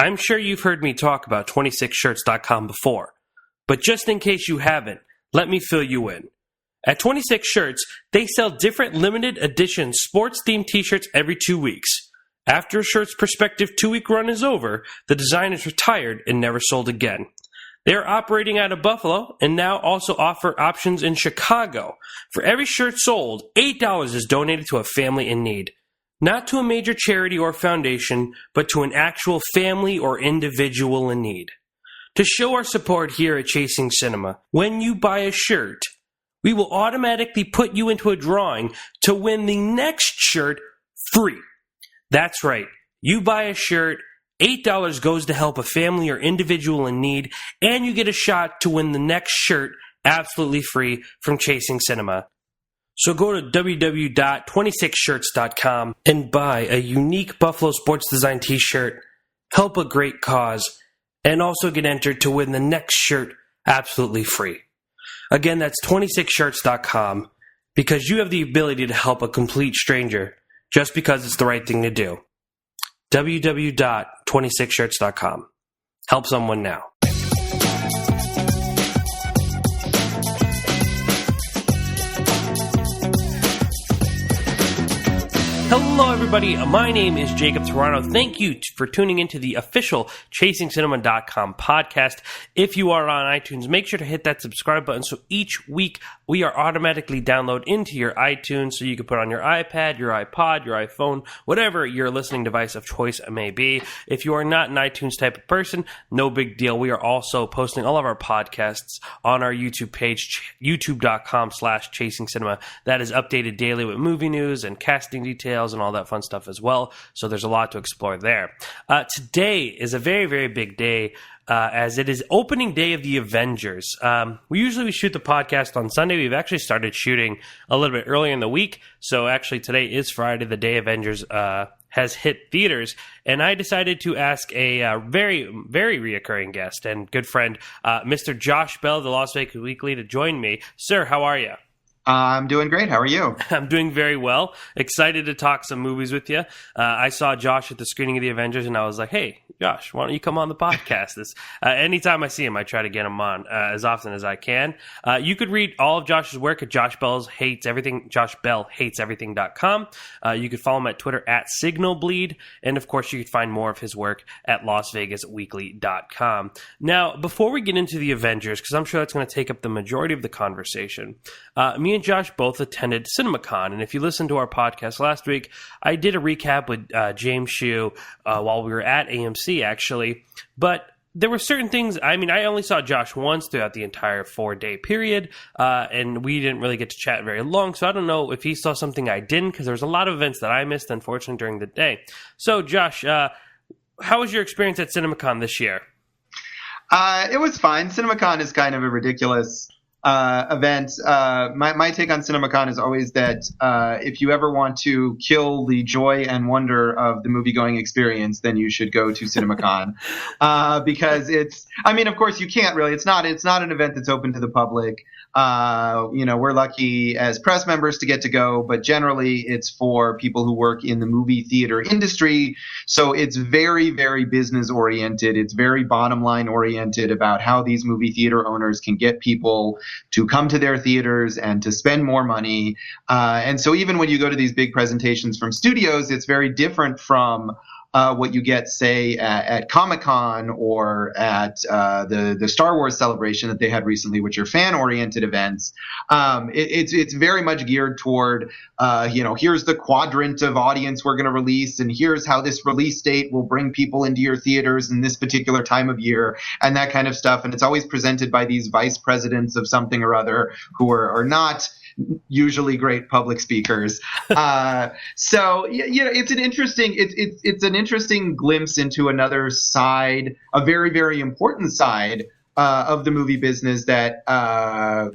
I'm sure you've heard me talk about 26shirts.com before, but just in case you haven't, let me fill you in. At 26 Shirts, they sell different limited edition sports-themed t-shirts every 2 weeks. After a shirt's prospective 2-week run is over, the design is retired and never sold again. They are operating out of Buffalo and now also offer options in Chicago. For every shirt sold, $8 is donated to a family in need. Not to a major charity or foundation, but to an actual family or individual in need. To show our support here at Chasing Cinema, when you buy a shirt, we will automatically put you into a drawing to win the next shirt free. That's right. You buy a shirt, $8 goes to help a family or individual in need, and you get a shot to win the next shirt absolutely free from Chasing Cinema. So go to www.26shirts.com and buy a unique Buffalo Sports Design t-shirt, help a great cause, and also get entered to win the next shirt absolutely free. Again, that's 26shirts.com, because you have the ability to help a complete stranger just because it's the right thing to do. www.26shirts.com. Help someone now. Hello, everybody. My name is Jacob Toronto. Thank you for tuning into the official ChasingCinema.com podcast. If you are on iTunes, make sure to hit that subscribe button so each week we are automatically downloaded into your iTunes so you can put on your iPad, your iPod, your iPhone, whatever your listening device of choice may be. If you are not an iTunes type of person, no big deal. We are also posting all of our podcasts on our YouTube page, youtube.com/ChasingCinema. That is updated daily with movie news and casting details and all that fun stuff as well. So there's a lot to explore there. Today is a very, very big day as it is opening day of the Avengers. We usually shoot the podcast on Sunday. We've actually started shooting a little bit earlier in the week. So actually today is Friday, the day Avengers has hit theaters. And I decided to ask a very, very reoccurring guest and good friend, Mr. Josh Bell of the Las Vegas Weekly, to join me. Sir, how are you? I'm doing great. How are you? I'm doing very well. Excited to talk some movies with you. I saw Josh at the screening of the Avengers, and I was like, hey, Josh, why don't you come on the podcast? Anytime I see him, I try to get him on as often as I can. You could read all of Josh's work at joshbellhateseverything.com. You could follow him at Twitter at SignalBleed. And, of course, you could find more of his work at LasVegasWeekly.com. Now, before we get into the Avengers, because I'm sure that's going to take up the majority of the conversation, me and Josh both attended CinemaCon, and if you listened to our podcast last week, I did a recap with James Shue while we were at AMC, actually, but there were certain things. I mean, I only saw Josh once throughout the entire 4-day period, and we didn't really get to chat very long, so I don't know if he saw something I didn't, because there was a lot of events that I missed, unfortunately, during the day. So, Josh, how was your experience at CinemaCon this year? It was fine. CinemaCon is kind of a ridiculous event. My take on CinemaCon is always that if you ever want to kill the joy and wonder of the movie-going experience, then you should go to CinemaCon because of course you can't really. It's not an event that's open to the public. We're lucky as press members to get to go, but generally it's for people who work in the movie theater industry. So it's very, very business oriented. It's very bottom line oriented about how these movie theater owners can get people to come to their theaters and to spend more money. And so even when you go to these big presentations from studios, it's very different from what you get, say, at Comic-Con or at the Star Wars celebration that they had recently, which are fan-oriented events. It's very much geared toward, here's the quadrant of audience we're going to release, and here's how this release date will bring people into your theaters in this particular time of year, and that kind of stuff. And it's always presented by these vice presidents of something or other who are not usually great public speakers. So it's an interesting glimpse into another side, a very, very important side of the movie business that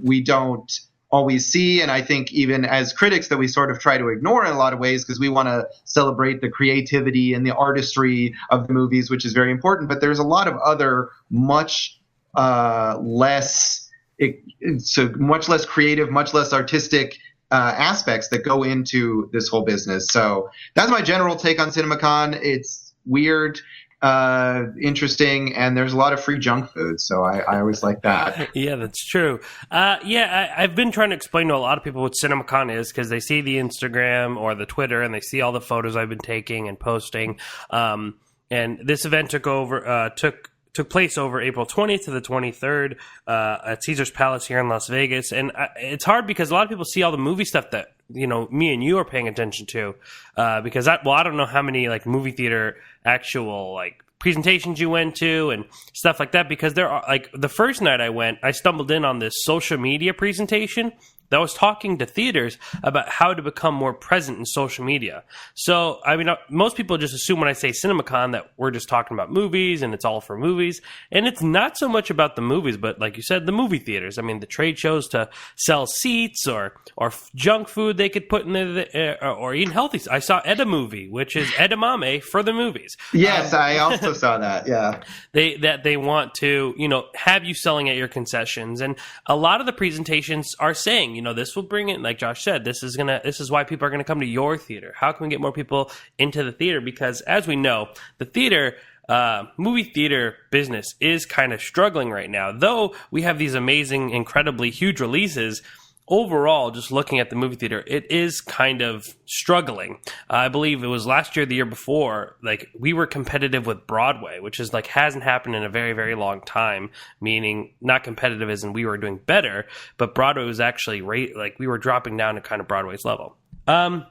we don't always see. And I think even as critics that we sort of try to ignore in a lot of ways because we want to celebrate the creativity and the artistry of the movies, which is very important. But there's a lot of other much less creative, much less artistic aspects that go into this whole business. So that's my general take on CinemaCon. It's weird. interesting, and there's a lot of free junk food, so I always like that. Yeah, that's true. I've been trying to explain to a lot of people what CinemaCon is because they see the Instagram or the Twitter and they see all the photos I've been taking and posting. And this event took place over April 20th to the 23rd at Caesar's Palace here in Las Vegas. And it's hard because a lot of people see all the movie stuff that, me and you are paying attention to. Because I don't know how many like movie theater actual like presentations you went to and stuff like that. Because there are like the first night I went, I stumbled in on this social media presentation that was talking to theaters about how to become more present in social media. So, I mean, most people just assume when I say CinemaCon that we're just talking about movies and it's all for movies. And it's not so much about the movies, but like you said, the movie theaters. I mean, the trade shows to sell seats or junk food they could put in or eat healthy. I saw Edamame, which is edamame for the movies. Yes, I also saw that, yeah. They want to, have you selling at your concessions. And a lot of the presentations are saying, this will bring in, like Josh said, this is why people are going to come to your theater. How can we get more people into the theater? Because as we know, the movie theater business is kind of struggling right now. Though we have these amazing, incredibly huge releases, overall, just looking at the movie theater, it is kind of struggling. I believe it was last year, the year before, like we were competitive with Broadway, which is like hasn't happened in a very, very long time, meaning not competitive as in we were doing better, but Broadway was actually like we were dropping down to kind of Broadway's level. So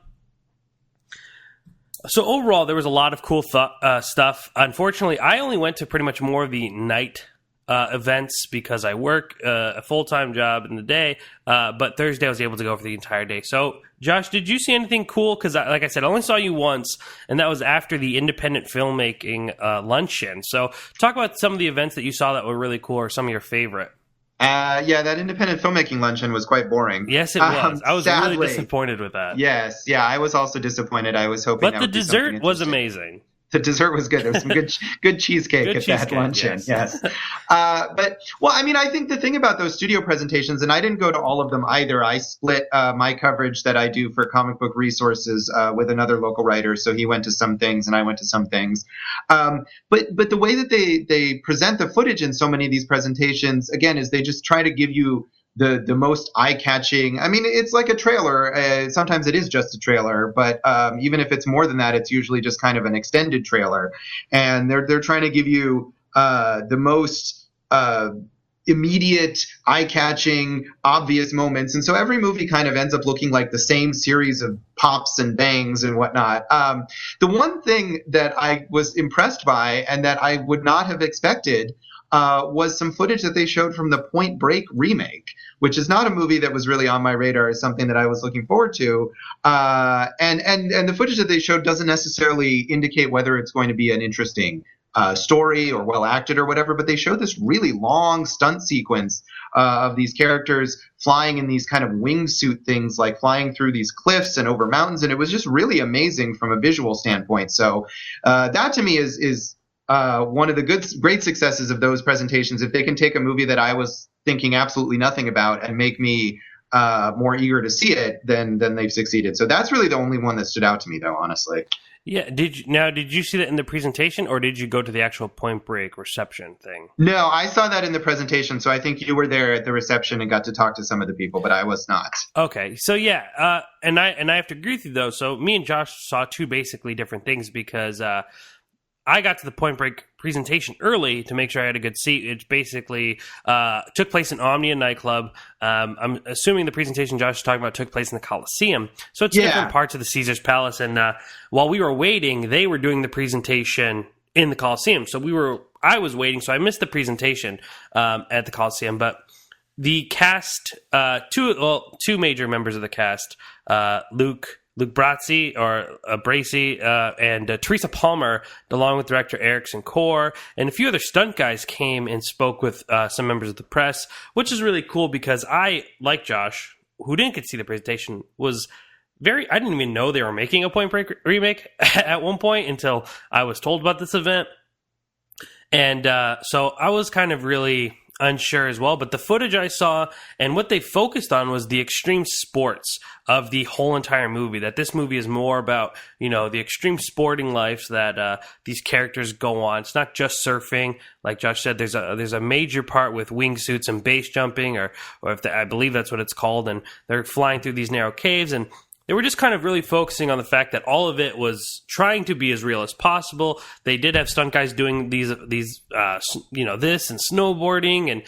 overall, there was a lot of cool stuff. Unfortunately, I only went to pretty much more of the night events because I work a full-time job in the day, but Thursday I was able to go for the entire day. So, Josh, did you see anything cool? Because, like I said, I only saw you once, and that was after the independent filmmaking luncheon. So, talk about some of the events that you saw that were really cool or some of your favorite. That independent filmmaking luncheon was quite boring. Yes, it was. I was sadly, really disappointed with that. Yes, yeah, I was also disappointed. I was hoping but the dessert was amazing. The dessert was good. There was some good cheesecake at that luncheon. Yes. I think the thing about those studio presentations, and I didn't go to all of them either. I split my coverage that I do for Comic Book Resources with another local writer. So he went to some things and I went to some things. But the way that they present the footage in so many of these presentations, again, is they just try to give you the most eye-catching. I mean, it's like a trailer. Sometimes it is just a trailer, but even if it's more than that, it's usually just kind of an extended trailer. And they're trying to give you the most immediate, eye-catching, obvious moments. And so every movie kind of ends up looking like the same series of pops and bangs and whatnot. The one thing that I was impressed by and that I would not have expected was some footage that they showed from the Point Break remake, which is not a movie that was really on my radar as something that I was looking forward to. And the footage that they showed doesn't necessarily indicate whether it's going to be an interesting story or well acted or whatever, but they showed this really long stunt sequence of these characters flying in these kind of wingsuit things, like flying through these cliffs and over mountains, and it was just really amazing from a visual standpoint. So that to me is one of the great successes of those presentations. If they can take a movie that I was thinking absolutely nothing about and make me more eager to see it, then they've succeeded. So that's really the only one that stood out to me, though, honestly. Yeah. Did you see that in the presentation, or did you go to the actual Point Break reception thing? No, I saw that in the presentation. So I think you were there at the reception and got to talk to some of the people, but I was not. Okay. So yeah, and I have to agree with you though. So me and Josh saw two basically different things because I got to the Point Break presentation early to make sure I had a good seat. It basically took place in Omnia nightclub. I'm assuming the presentation Josh is talking about took place in the Coliseum. So it's different parts of the Caesar's Palace. And while we were waiting, they were doing the presentation in the Coliseum. So I was waiting, so I missed the presentation at the Coliseum. But the cast, two major members of the cast, Luke Bracey and Teresa Palmer, along with director Erickson Core, and a few other stunt guys came and spoke with some members of the press, which is really cool because I, like Josh, who didn't get to see the presentation, I didn't even know they were making a Point Break remake at one point until I was told about this event. And so I was kind of really unsure as well. But the footage I saw and what they focused on was the extreme sports of the whole entire movie. That this movie is more about, the extreme sporting lives that these characters go on. It's not just surfing. Like Josh said, there's a major part with wingsuits and base jumping, or I believe that's what it's called. And they're flying through these narrow caves, and they were just kind of really focusing on the fact that all of it was trying to be as real as possible. They did have stunt guys doing these this and snowboarding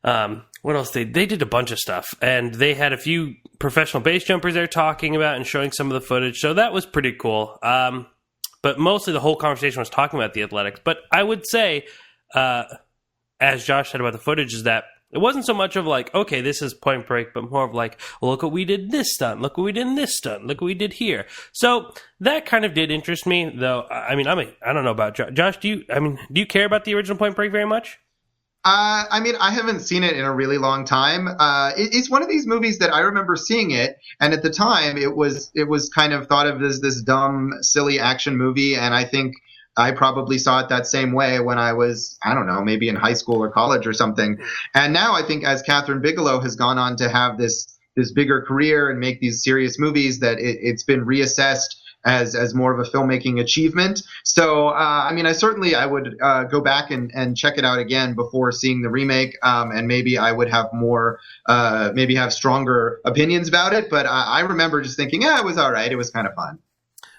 and what else? They did a bunch of stuff, and they had a few professional base jumpers there talking about and showing some of the footage. So that was pretty cool. But mostly the whole conversation was talking about the athletics. But I would say, as Josh said about the footage, is that it wasn't so much of like, okay, this is Point Break, but more of like, well, look what we did this stunt. Look what we did in this stunt. Look what we did here. So that kind of did interest me, though. I don't know about Josh. Josh, do you care about the original Point Break very much? I haven't seen it in a really long time. It's one of these movies that I remember seeing it, and at the time it was kind of thought of as this dumb, silly action movie, and I think I probably saw it that same way when I was, I don't know, maybe in high school or college or something. And now I think as Catherine Bigelow has gone on to have this bigger career and make these serious movies, that it's been reassessed as more of a filmmaking achievement. So, I would go back and check it out again before seeing the remake, and maybe I would have maybe have stronger opinions about it. But I remember just thinking, it was all right. It was kind of fun.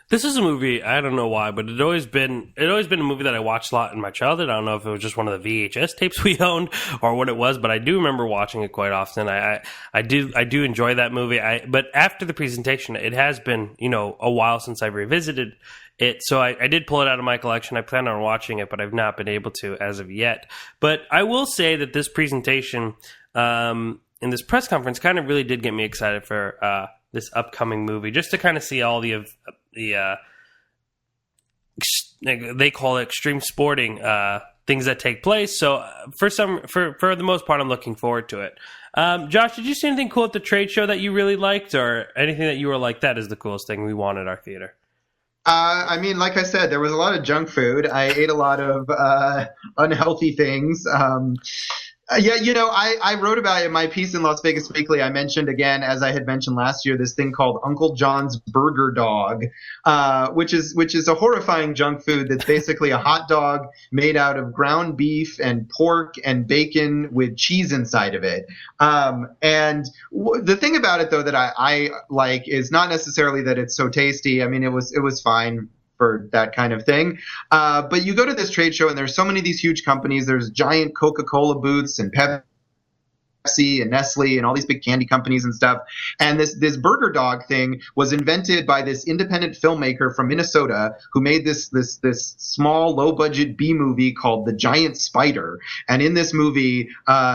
This is a movie, I don't know why, but it always been a movie that I watched a lot in my childhood. I don't know if it was just one of the VHS tapes we owned or what it was, but I do remember watching it quite often. I do enjoy that movie. But after the presentation, it has been, a while since I've revisited it. So I did pull it out of my collection. I plan on watching it, but I've not been able to as of yet. But I will say that this presentation, in this press conference, kind of really did get me excited for this upcoming movie, just to kind of see all the they call it extreme sporting things that take place. So for the most part, I'm looking forward to it. Josh, did you see anything cool at the trade show that you really liked, or anything that you were like, that is the coolest thing we want at our theater? Like I said, there was a lot of junk food. I ate a lot of unhealthy things. I wrote about it in my piece in Las Vegas Weekly. I mentioned again, as I had mentioned last year, this thing called Uncle John's Burger Dog, which is a horrifying junk food that's basically a hot dog made out of ground beef and pork and bacon with cheese inside of it. The thing about it, though, that I like is not necessarily that it's so tasty. I mean, it was fine for that kind of thing. But you go to this trade show and there's so many of these huge companies. There's giant Coca-Cola booths and Pepsi and Nestle and all these big candy companies and stuff. And this burger dog thing was invented by this independent filmmaker from Minnesota who made this small, low budget B movie called The Giant Spider. And in this movie,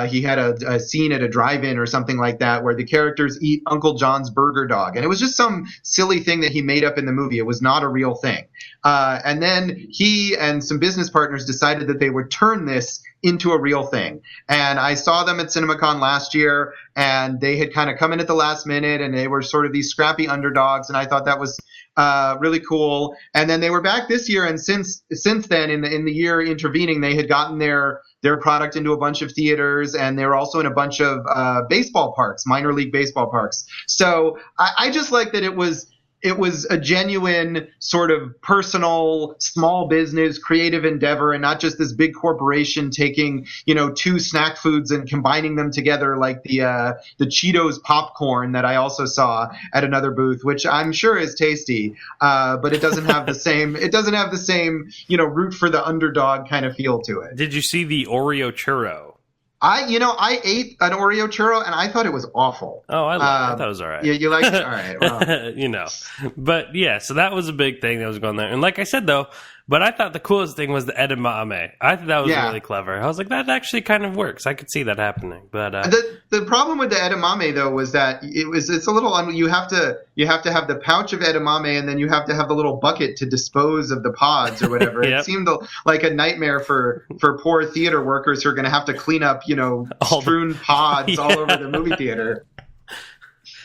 he had a scene at a drive-in or something like that where the characters eat Uncle John's burger dog. And it was just some silly thing that he made up in the movie. It was not a real thing. And then he and some business partners decided that they would turn this into a real thing. And I saw them at CinemaCon last year, and they had kind of come in at the last minute, and they were sort of these scrappy underdogs, and I thought that was really cool. And then they were back this year, and since then, in the year intervening, they had gotten their product into a bunch of theaters, and they were also in a bunch of baseball parks, minor league baseball parks. So I just like that it was a genuine sort of personal, small business, creative endeavor, and not just this big corporation taking, two snack foods and combining them together like the Cheetos popcorn that I also saw at another booth, which I'm sure is tasty, but it doesn't have the same, root for the underdog kind of feel to it. Did you see the Oreo churro? I ate an Oreo churro and I thought it was awful. Oh, I thought it was all right. Yeah, you liked it? All right. Well. But yeah, so that was a big thing that was going there. And like I said, though, but I thought the coolest thing was the edamame. I thought that was really clever. I was like, that actually kind of works. I could see that happening. But the problem with the edamame, though, was that it's a little you have to have the pouch of edamame, and then you have to have the little bucket to dispose of the pods or whatever. Yep. It seemed like a nightmare for poor theater workers who are going to have to clean up strewn pods all over the movie theater.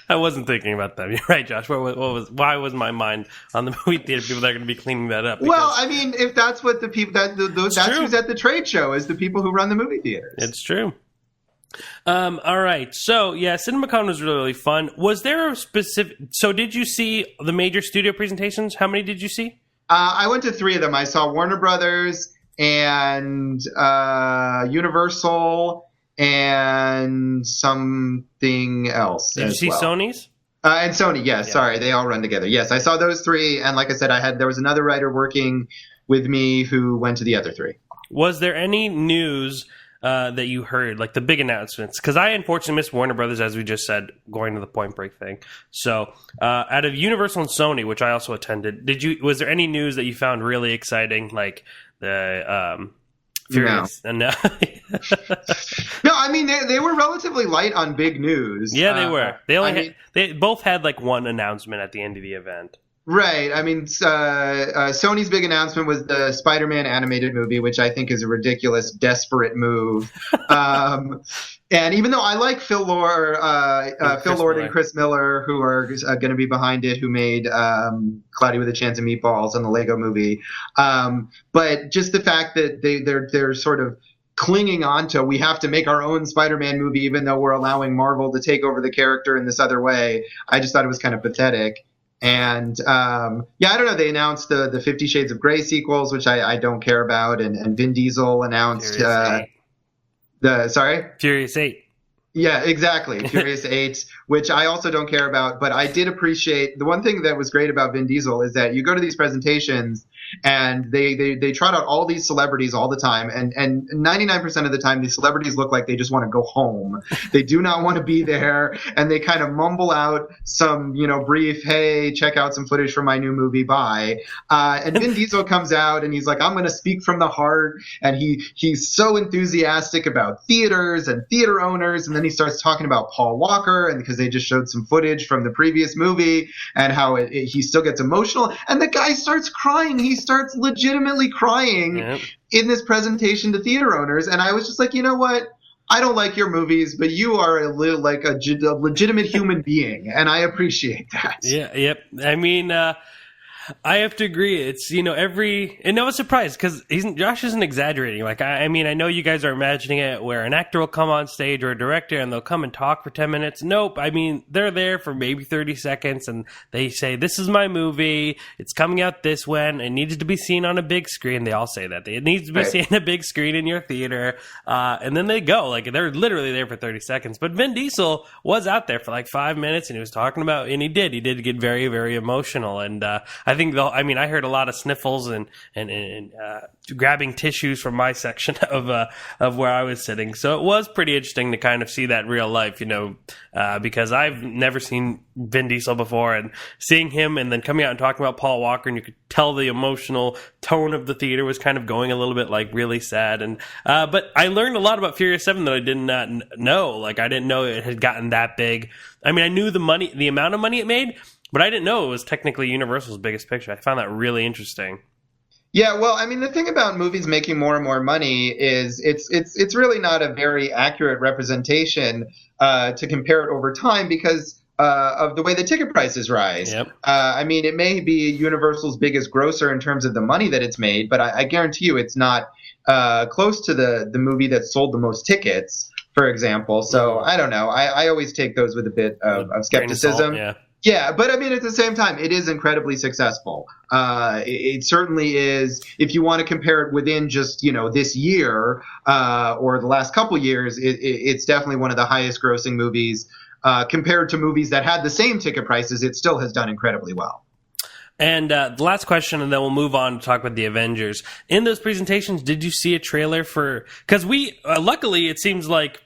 I wasn't thinking about them. You're right, Josh. Why was my mind on the movie theater people that are going to be cleaning that up? Well, I mean, if that's what the people that's who's at the trade show is the people who run the movie theaters. It's true. All right. So, yeah, CinemaCon was really, really fun. Was there a specific... So, did you see the major studio presentations? How many did you see? I went to 3 of them. I saw Warner Brothers and Universal and something else. Did you see Sony's? And Sony, yes. Yeah. Sorry, they all run together. Yes, I saw those 3. And like I said, there was another writer working with me who went to the other 3. Was there any news that you heard, like the big announcements? Because I unfortunately missed Warner Brothers, as we just said, going to the Point Break thing. So out of Universal and Sony, which I also attended, was there any news that you found really exciting, like the Furious? No. No, I mean they were relatively light on big news. Yeah, they were. They both had like one announcement at the end of the event. Right. I memean, Sony's big announcement was the Spider-Man animated movie, which I think is a ridiculous, desperate move. And even though I like Phil Lord and Chris Miller, who are going to be behind it, who made Cloudy with a Chance of Meatballs and the Lego Movie, but just the fact that they're sort of clinging on to, we have to make our own Spider-Man movie, even though we're allowing Marvel to take over the character in this other way, I just thought it was kind of pathetic. And I don't know. They announced the 50 Shades of Grey sequels, which I don't care about, and Vin Diesel announced Furious 8. Yeah, exactly. Furious 8, which I also don't care about. But I did appreciate the one thing that was great about Vin Diesel is that you go to these presentations and they trot out all these celebrities all the time. And 99% of the time, these celebrities look like they just want to go home. They do not want to be there. And they kind of mumble out some, brief, hey, check out some footage from my new movie, bye. And Vin Diesel comes out and he's like, I'm going to speak from the heart. And he's so enthusiastic about theaters and theater owners. And then he starts talking about Paul Walker, and because they just showed some footage from the previous movie and how he still gets emotional. And the guy starts crying. He starts legitimately crying in this presentation to theater owners. And I was just like, you know what? I don't like your movies, but you are a legitimate human being, and I appreciate that. Yeah, yep. I mean, I have to agree. It's, and I was surprised because Josh isn't exaggerating. Like, I mean, I know you guys are imagining it where an actor will come on stage or a director and they'll come and talk for 10 minutes. Nope. I mean, they're there for maybe 30 seconds and they say, this is my movie. It's coming out this when. It needs to be seen on a big screen. They all say that. It needs to be seen on a big screen in your theater. And then they go. Like, they're literally there for 30 seconds. But Vin Diesel was out there for like 5 minutes and he was talking about, and he did get very, very emotional. And I think I heard a lot of sniffles and grabbing tissues from my section of where I was sitting. So it was pretty interesting to kind of see that in real life, because I've never seen Vin Diesel before, and seeing him and then coming out and talking about Paul Walker, and you could tell the emotional tone of the theater was kind of going a little bit like really sad. And but I learned a lot about Furious 7 that I did not know. Like, I didn't know it had gotten that big. I mean, I knew the amount of money it made, but I didn't know it was technically Universal's biggest picture. I found that really interesting. Yeah, well, I mean, the thing about movies making more and more money is it's really not a very accurate representation to compare it over time because of the way the ticket prices rise. Yep. I mean, it may be Universal's biggest grosser in terms of the money that it's made, but I guarantee you it's not close to the movie that sold the most tickets, for example. So I don't know. I always take those with a bit of skepticism. Salt, yeah, but I mean, at the same time, it is incredibly successful. It certainly is. If you want to compare it within just, this year or the last couple years, it's definitely one of the highest grossing movies compared to movies that had the same ticket prices. It still has done incredibly well. And the last question, and then we'll move on to talk about the Avengers. In those presentations, did you see a trailer for... Because luckily, it seems like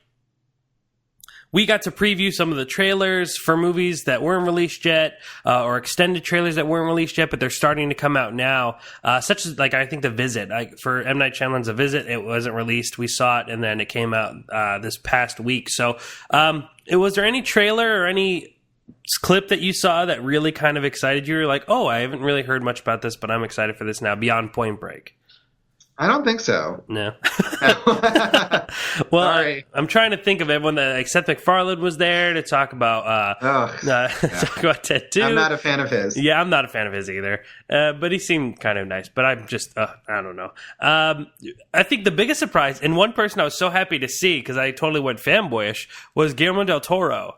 we got to preview some of the trailers for movies that weren't released yet, or extended trailers that weren't released yet, but they're starting to come out now. Such as, I think The Visit. For M. Night Shyamalan's The Visit, it wasn't released. We saw it, and then it came out this past week. So was there any trailer or any clip that you saw that really kind of excited you? You're like, oh, I haven't really heard much about this, but I'm excited for this now, beyond Point Break? I don't think so. No. Well, Sorry. I'm trying to think of everyone that, like, Seth MacFarlane was there to talk about talk about Ted 2. I'm not a fan of his. Yeah, I'm not a fan of his either. But he seemed kind of nice. But I'm just, I don't know. I think the biggest surprise, and one person I was so happy to see, because I totally went fanboyish, was Guillermo del Toro.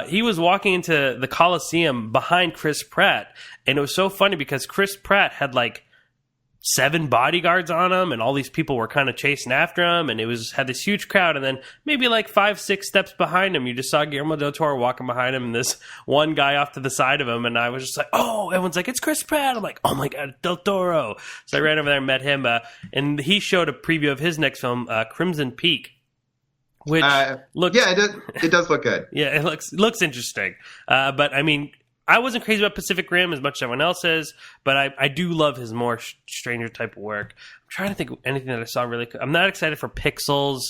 He was walking into the Coliseum behind Chris Pratt. And it was so funny because Chris Pratt had like 7 bodyguards on him, and all these people were kind of chasing after him, and had this huge crowd. And then maybe like 5-6 steps behind him, you just saw Guillermo del Toro walking behind him, and this one guy off to the side of him. And I was just like, oh, everyone's like, it's Chris Pratt. I'm like, oh my God, del Toro. So I ran over there and met him, and he showed a preview of his next film, Crimson Peak, which looks, it does look good. Yeah, it looks interesting. But I mean, I wasn't crazy about Pacific Rim as much as everyone else is, but I do love his more stranger type of work. I'm trying to think of anything that I saw really cool. I'm not excited for Pixels.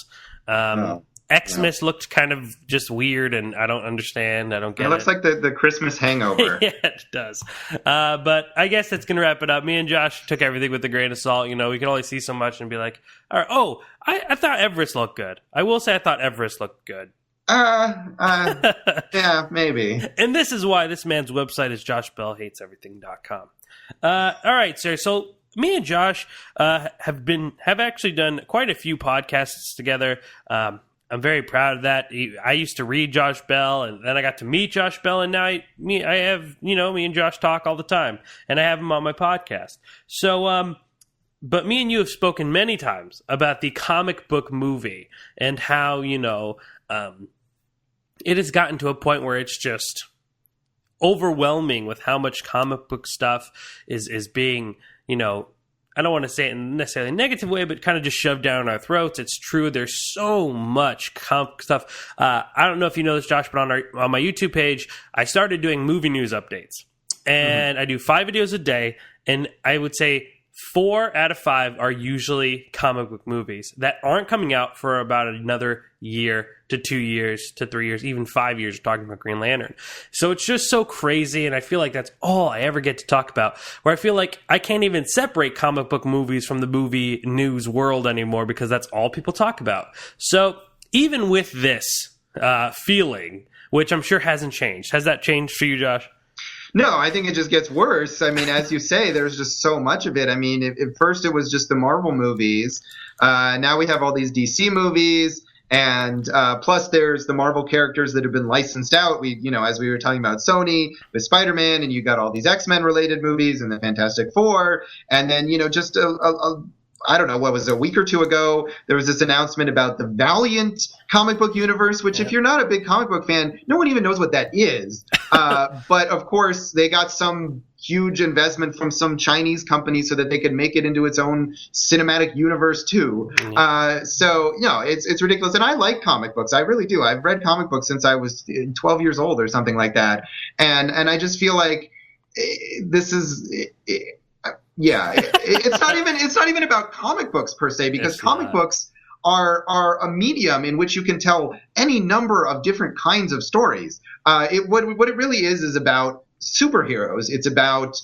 Xmas looked kind of just weird, and I don't understand. I don't get it. It looks like the Christmas hangover. Yeah, it does. But I guess that's going to wrap it up. Me and Josh took everything with a grain of salt. You know, we can only see so much and be like, all right, I thought Everest looked good. I will say I thought Everest looked good. Yeah, maybe. And this is why this man's website is joshbellhateseverything.com. All right, sir. So me and Josh have actually done quite a few podcasts together. I'm very proud of that. I used to read Josh Bell, and then I got to meet Josh Bell, and now me and Josh talk all the time, and I have him on my podcast. So, but me and you have spoken many times about the comic book movie and how, it has gotten to a point where it's just overwhelming with how much comic book stuff is being, I don't want to say it in necessarily a negative way, but kind of just shoved down our throats. It's true. There's so much comic stuff. I don't know if you know this, Josh, but on my YouTube page, I started doing movie news updates. And I do 5 videos a day, and I would say 4 out of 5 are usually comic book movies that aren't coming out for about another year to 2 years to 3 years, even 5 years, talking about Green Lantern. So it's just so crazy, and I feel like that's all I ever get to talk about, where I feel like I can't even separate comic book movies from the movie news world anymore because that's all people talk about. So even with this feeling, which I'm sure hasn't changed, has that changed for you, Josh? No, I think it just gets worse. I mean, as you say, there's just so much of it. I mean, at first it was just the Marvel movies. Now we have all these DC movies. And plus there's the Marvel characters that have been licensed out. As we were talking about Sony with Spider-Man, and you got all these X-Men related movies and the Fantastic Four. And then, just I don't know, what was it, a week or two ago, there was this announcement about the Valiant comic book universe, which if you're not a big comic book fan, no one even knows what that is. But of course, they got some huge investment from some Chinese company so that they could make it into its own cinematic universe too. So, it's ridiculous. And I like comic books. I really do. I've read comic books since I was 12 years old or something like that. And I just feel like this is... it's not even about comic books per se, because comic books are a medium in which you can tell any number of different kinds of stories. What it really is about superheroes. It's about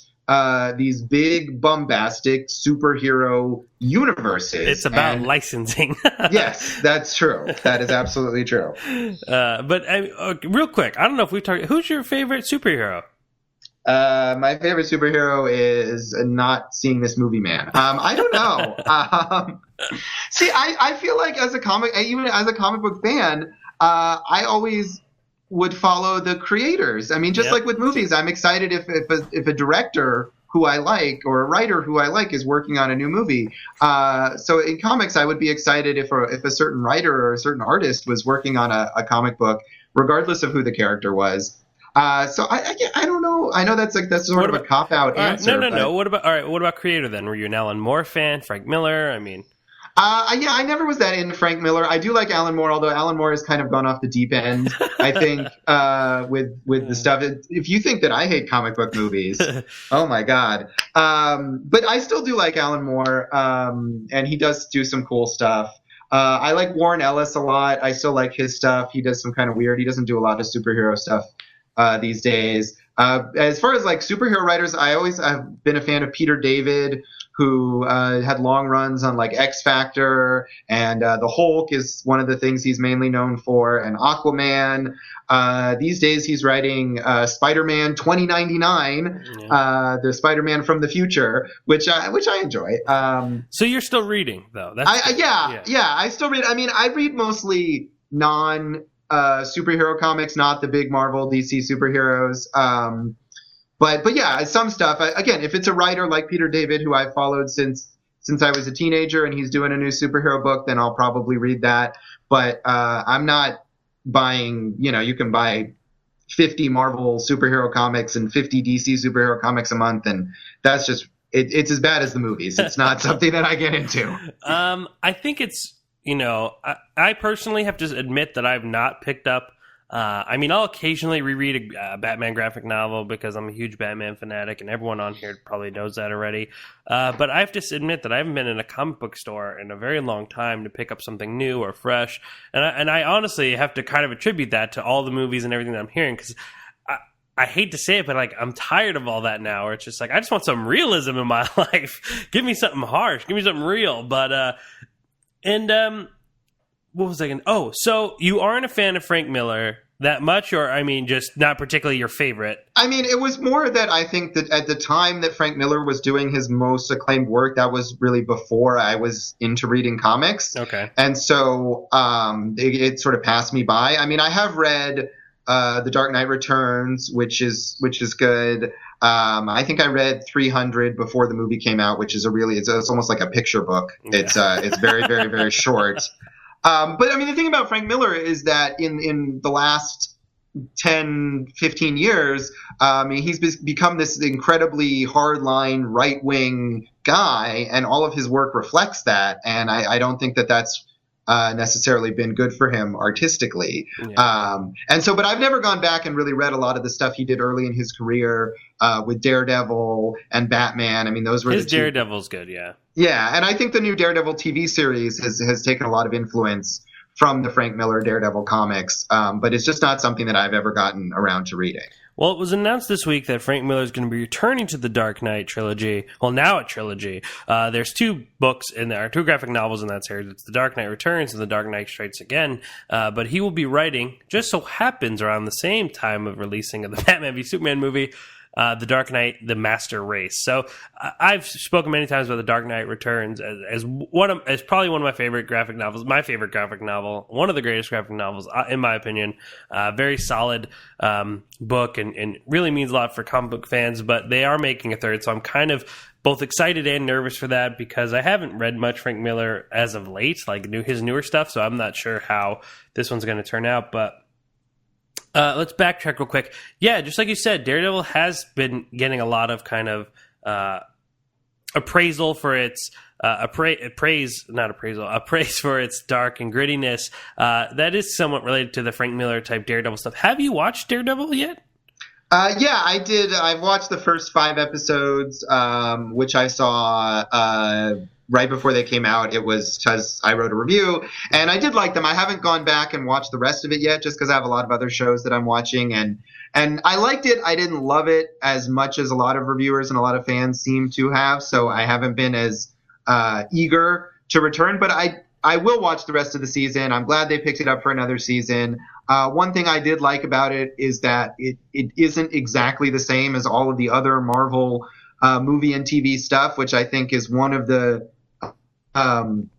these big, bombastic superhero universes. It's about licensing. Yes, that's true. That is absolutely true. But real quick, I don't know if we've talked. Who's your favorite superhero? My favorite superhero is not seeing this movie, man. I don't know. See, I feel like even as a comic book fan, I always would follow the creators. I mean, just like with movies, I'm excited if a director who I like or a writer who I like is working on a new movie. So in comics, I would be excited if a certain writer or a certain artist was working on a comic book, regardless of who the character was. So I don't know. I know that's sort of a cop-out answer. No. What about creator then? Were you an Alan Moore fan? Frank Miller? I mean... I never was that into Frank Miller. I do like Alan Moore, although Alan Moore has kind of gone off the deep end, I think, with the stuff. If you think that I hate comic book movies, oh my God. But I still do like Alan Moore, and he does do some cool stuff. I like Warren Ellis a lot. I still like his stuff. He does some kind of weird. He doesn't do a lot of superhero stuff these days. As far as like superhero writers, I've been a fan of Peter David, who had long runs on like X Factor, and the Hulk is one of the things he's mainly known for, and Aquaman. These days he's writing Spider-Man 2099, the Spider-Man from the future, which I enjoy. So you're still reading though? I still read. I mean, I read mostly non superhero comics, not the big Marvel, DC superheroes. But yeah, some stuff. Again, if it's a writer like Peter David, who I've followed since I was a teenager, and he's doing a new superhero book, then I'll probably read that. But I'm not buying. You can buy 50 Marvel superhero comics and 50 DC superhero comics a month, and that's just it's as bad as the movies. It's not something that I get into. I think it's I personally have to admit that I've not picked up. I mean, I'll occasionally reread a Batman graphic novel because I'm a huge Batman fanatic, and everyone on here probably knows that already. But I have to admit that I haven't been in a comic book store in a very long time to pick up something new or fresh. And I honestly have to kind of attribute that to all the movies and everything that I'm hearing, because I hate to say it, but like I'm tired of all that now. Where it's just like I just want some realism in my life. Give me something harsh. Give me something real. But what was I going to... Oh, so you aren't a fan of Frank Miller that much, or, I mean, just not particularly your favorite? I mean, it was more that I think that at the time that Frank Miller was doing his most acclaimed work, that was really before I was into reading comics. Okay. And so it sort of passed me by. I mean, I have read The Dark Knight Returns, which is good. I think I read 300 before the movie came out, which is it's almost like a picture book. Yeah. It's very, very, very short. But I mean, the thing about Frank Miller is that in the last 10, 15 years, he's become this incredibly hardline right-wing guy, and all of his work reflects that. And I don't think that that's necessarily been good for him artistically. Yeah. But I've never gone back and really read a lot of the stuff he did early in his career with Daredevil and Batman. I mean, those were his Daredevil's good, yeah. Yeah, and I think the new Daredevil TV series has taken a lot of influence from the Frank Miller Daredevil comics, but it's just not something that I've ever gotten around to reading. Well, it was announced this week that Frank Miller is going to be returning to the Dark Knight trilogy. Well, now a trilogy. There's 2 books in there, 2 graphic novels in that series. It's The Dark Knight Returns and The Dark Knight Strikes Again. But he will be writing, just so happens around the same time of releasing of the Batman v Superman movie, The Dark Knight, The Master Race. So I've spoken many times about The Dark Knight Returns as probably one of my favorite graphic novels, my favorite graphic novel, one of the greatest graphic novels, in my opinion. Very solid book and really means a lot for comic book fans, but they are making a third, so I'm kind of both excited and nervous for that because I haven't read much Frank Miller as of late, like his newer stuff, so I'm not sure how this one's going to turn out, but let's backtrack real quick. Yeah, just like you said, Daredevil has been getting a lot of kind of appraisal for its praise for its dark and grittiness. That is somewhat related to the Frank Miller type Daredevil stuff. Have you watched Daredevil yet? Yeah, I did. I've watched the first 5 episodes, which I saw right before they came out. It was because I wrote a review, and I did like them. I haven't gone back and watched the rest of it yet, just because I have a lot of other shows that I'm watching, and I liked it. I didn't love it as much as a lot of reviewers and a lot of fans seem to have, so I haven't been as eager to return, but I will watch the rest of the season. I'm glad they picked it up for another season. One thing I did like about it is that it isn't exactly the same as all of the other Marvel movie and TV stuff, which I think is one of the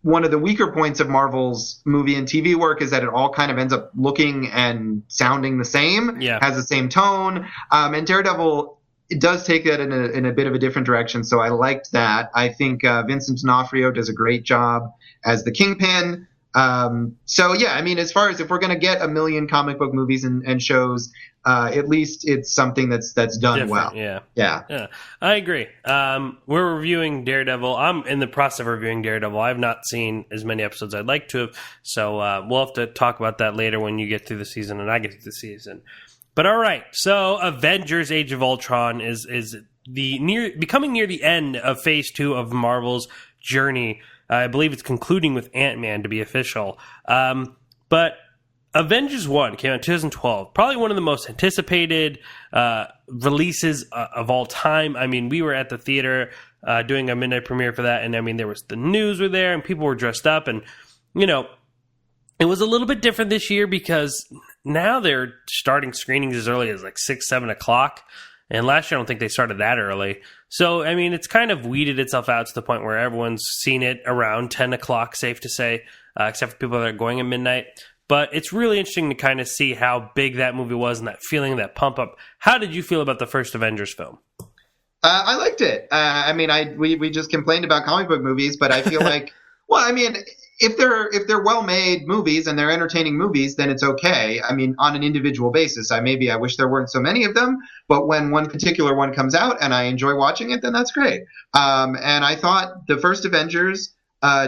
weaker points of Marvel's movie and TV work, is that it all kind of ends up looking and sounding the same, has the same tone. And Daredevil, it does take it in a bit of a different direction, so I liked that. I think Vincent D'Onofrio does a great job as the Kingpin. So yeah, I mean, as far as if we're going to get a million comic book movies and shows, at least it's something that's done different, well. Yeah. I agree. We're reviewing Daredevil. I'm in the process of reviewing Daredevil. I've not seen as many episodes I'd like to have, so we'll have to talk about that later when you get through the season and I get through the season. But all right, so Avengers: Age of Ultron is becoming near the end of Phase 2 of Marvel's journey. I believe it's concluding with Ant-Man to be official. But Avengers 1 came out in 2012. Probably one of the most anticipated releases of all time. I mean, we were at the theater doing a midnight premiere for that. And I mean, there was the news were there and people were dressed up, and it was a little bit different this year because now they're starting screenings as early as like 6, 7 o'clock. And last year, I don't think they started that early. So, I mean, it's kind of weeded itself out to the point where everyone's seen it around 10 o'clock, safe to say, except for people that are going at midnight. But it's really interesting to kind of see how big that movie was and that feeling, that pump up. How did you feel about the first Avengers film? I liked it. I mean, we just complained about comic book movies, but I feel like, well, I mean, if they're well-made movies and they're entertaining movies, then it's okay. I mean, on an individual basis, I wish there weren't so many of them, but when one particular one comes out and I enjoy watching it, then that's great. And I thought the first Avengers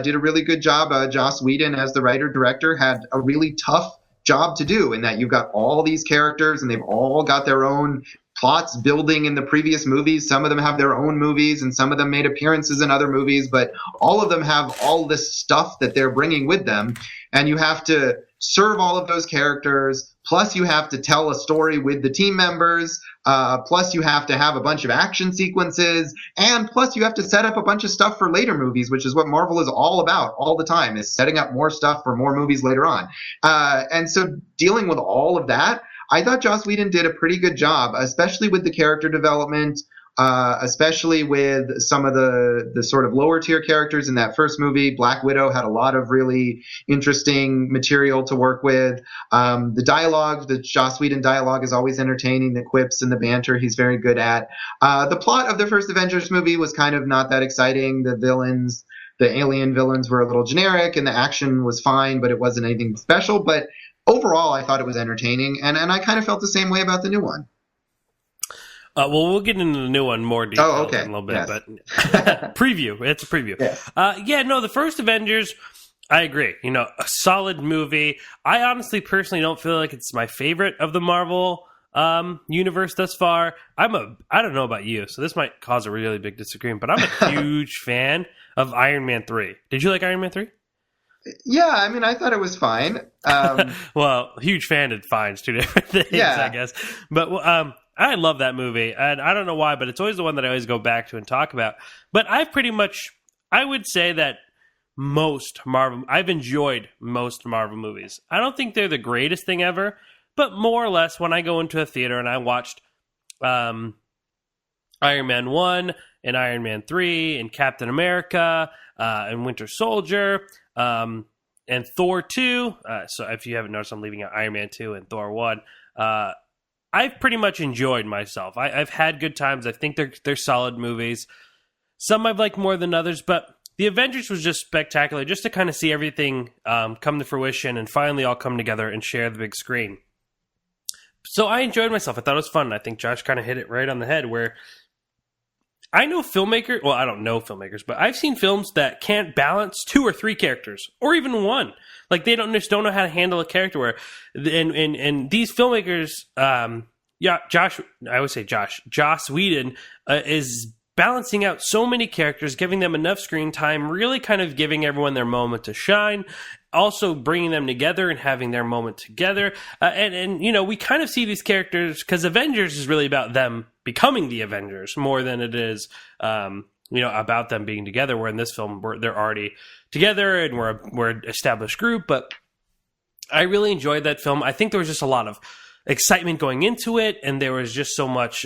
did a really good job. Joss Whedon, as the writer-director, had a really tough job to do in that you've got all these characters and they've all got their own plots building in the previous movies. Some of them have their own movies and some of them made appearances in other movies, but all of them have all this stuff that they're bringing with them. And you have to serve all of those characters. Plus you have to tell a story with the team members. Plus you have to have a bunch of action sequences. And plus you have to set up a bunch of stuff for later movies, which is what Marvel is all about all the time, is setting up more stuff for more movies later on. And so dealing with all of that, I thought Joss Whedon did a pretty good job, especially with the character development, especially with some of the sort of lower tier characters in that first movie. Black Widow had a lot of really interesting material to work with. The dialogue, the Joss Whedon dialogue is always entertaining. The quips and the banter he's very good at. The plot of the first Avengers movie was kind of not that exciting. The villains, the alien villains, were a little generic, and the action was fine, but it wasn't anything special. But overall, I thought it was entertaining, and I kind of felt the same way about the new one. Well, we'll get into the new one more detail in a little bit, but preview. It's a preview. Yes. The first Avengers, I agree. A solid movie. I honestly, personally don't feel like it's my favorite of the Marvel universe thus far. I don't know about you, so this might cause a really big disagreement, but I'm a huge fan of Iron Man 3. Did you like Iron Man 3? Yeah, I mean, I thought it was fine. Well, huge fan and fine's two different things, I guess. But I love that movie, and I don't know why, but it's always the one that I always go back to and talk about. But I would say that I've enjoyed most Marvel movies. I don't think they're the greatest thing ever, but more or less when I go into a theater and I watched Iron Man 1 and Iron Man 3 and Captain America and Winter Soldier and Thor 2. So if you haven't noticed, I'm leaving out Iron Man 2 and Thor 1. I've pretty much enjoyed myself. I've had good times. I think they're solid movies. Some I've liked more than others, but the Avengers was just spectacular, just to kind of see everything come to fruition and finally all come together and share the big screen. So I enjoyed myself. I thought it was fun. I think Josh kind of hit it right on the head, where I know filmmakers, well, I don't know filmmakers, but I've seen films that can't balance 2 or 3 characters, or even one. Like, they just don't know how to handle a character where, and these filmmakers, Joss Whedon is balancing out so many characters, giving them enough screen time, really kind of giving everyone their moment to shine, also bringing them together and having their moment together. And we kind of see these characters, because Avengers is really about them becoming the Avengers more than it is, about them being together, where in this film they're already together and we're an established group. But I really enjoyed that film. I think there was just a lot of excitement going into it, and there was just so much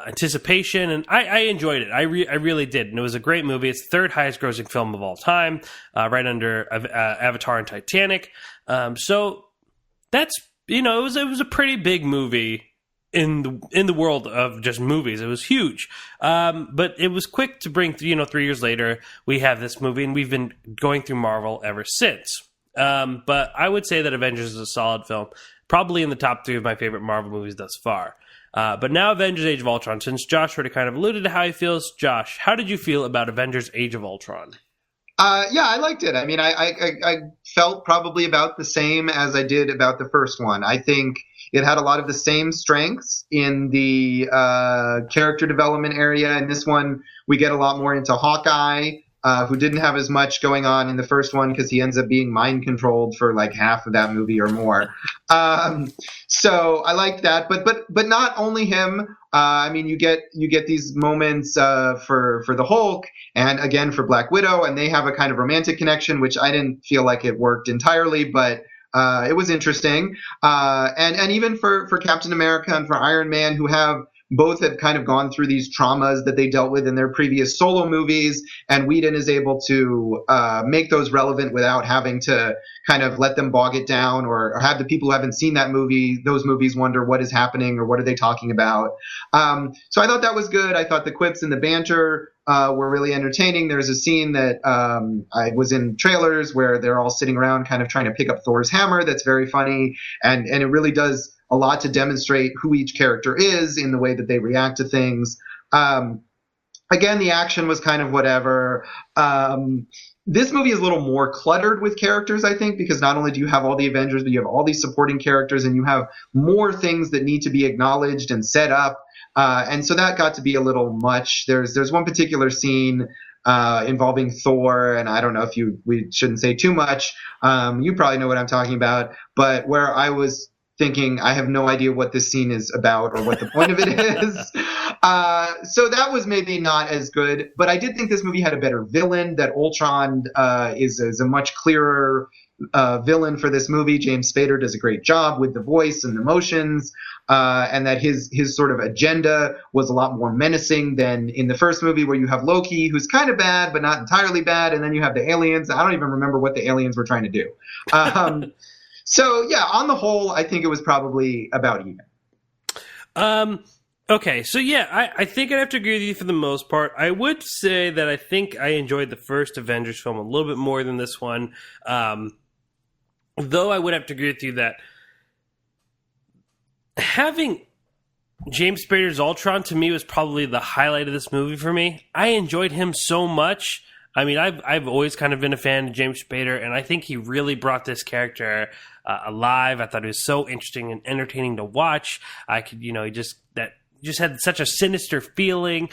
anticipation, and I enjoyed it. I really did, and it was a great movie. It's the third highest grossing film of all time, right under Avatar and Titanic. So that's, it was a pretty big movie in the world of just movies. It was huge, but it was quick to bring. 3 years later, we have this movie, and we've been going through Marvel ever since. But I would say that Avengers is a solid film, probably in the top 3 of my favorite Marvel movies thus far. But now Avengers Age of Ultron, since Josh already kind of alluded to how he feels. Josh, how did you feel about Avengers Age of Ultron? Yeah, I liked it. I mean, I felt probably about the same as I did about the first one. I think it had a lot of the same strengths in the character development area. In this one, we get a lot more into Hawkeye, who didn't have as much going on in the first one because he ends up being mind controlled for like half of that movie or more. So I liked that, but not only him. I mean, you get these moments for the Hulk and again for Black Widow, and they have a kind of romantic connection, which I didn't feel like it worked entirely, but it was interesting. And even for Captain America and for Iron Man, who both have kind of gone through these traumas that they dealt with in their previous solo movies, and Whedon is able to make those relevant without having to kind of let them bog it down or have the people who haven't seen those movies wonder what is happening or what are they talking about. So I thought that was good. I thought the quips and the banter were really entertaining. There's a scene that I was in trailers where they're all sitting around kind of trying to pick up Thor's hammer. That's very funny, and it really does a lot to demonstrate who each character is in the way that they react to things. Again, the action was kind of whatever. This movie is a little more cluttered with characters, I think, because not only do you have all the Avengers, but you have all these supporting characters, and you have more things that need to be acknowledged and set up. And so that got to be a little much. There's one particular scene involving Thor, and I don't know if we shouldn't say too much. You probably know what I'm talking about, but where I was thinking I have no idea what this scene is about or what the point of it is. So that was maybe not as good, but I did think this movie had a better villain, that Ultron is a much clearer villain for this movie. James Spader does a great job with the voice and the emotions, and that his sort of agenda was a lot more menacing than in the first movie, where you have Loki, who's kind of bad but not entirely bad, and then you have the aliens. I don't even remember what the aliens were trying to do. So yeah, on the whole, I think it was probably about even. Okay, so yeah, I think I'd have to agree with you for the most part. I would say that I think I enjoyed the first Avengers film a little bit more than this one. Though I would have to agree with you that having James Spader's Ultron to me was probably the highlight of this movie for me. I enjoyed him so much. I mean, I've always kind of been a fan of James Spader, and I think he really brought this character alive. I thought it was so interesting and entertaining to watch. He just had such a sinister feeling.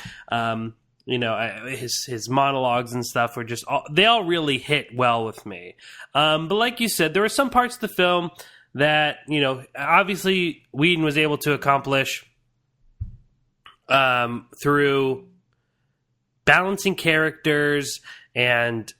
His monologues and stuff were they all really hit well with me. But like you said, there were some parts of the film that, obviously Whedon was able to accomplish through balancing characters and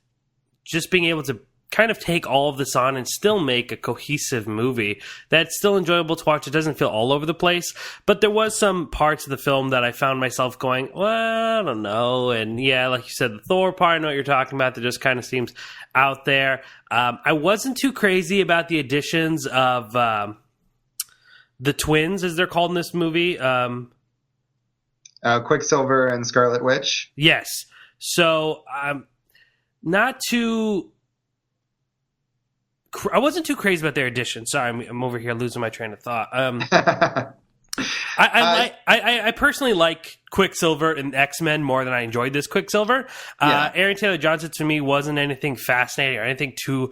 just being able to kind of take all of this on and still make a cohesive movie that's still enjoyable to watch. It doesn't feel all over the place, but there was some parts of the film that I found myself going, well, I don't know. And yeah, like you said, the Thor part, I know what you're talking about, that just kind of seems out there. I wasn't too crazy about the additions of the twins, as they're called in this movie. Quicksilver and Scarlet Witch. Yes. So not too... I wasn't too crazy about their addition. Sorry, I'm over here losing my train of thought. I personally like Quicksilver in X-Men more than I enjoyed this Quicksilver. Yeah. Aaron Taylor Johnson to me wasn't anything fascinating or anything too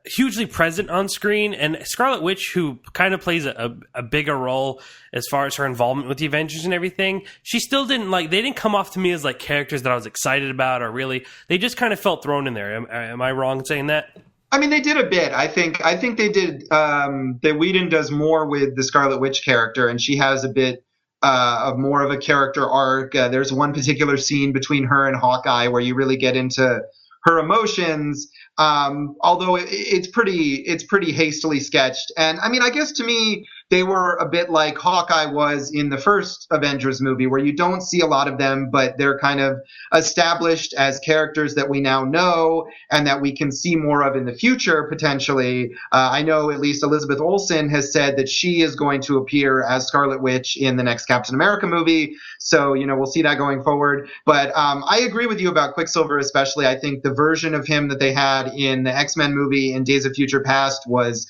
hugely present on screen, and Scarlet Witch, who kind of plays a bigger role as far as her involvement with the Avengers and everything, she still didn't they didn't come off to me as like characters that I was excited about, or really, they just kind of felt thrown in there. Am I wrong in saying that? I mean, they did a bit. I think they did. That Whedon does more with the Scarlet Witch character, and she has a bit of more of a character arc. There's one particular scene between her and Hawkeye where you really get into her emotions. Although it's pretty hastily sketched. And I mean, I guess to me, they were a bit like Hawkeye was in the first Avengers movie, where you don't see a lot of them, but they're kind of established as characters that we now know and that we can see more of in the future, potentially. I know at least Elizabeth Olsen has said that she is going to appear as Scarlet Witch in the next Captain America movie. So, we'll see that going forward. But I agree with you about Quicksilver, especially. I think the version of him that they had in the X-Men movie in Days of Future Past was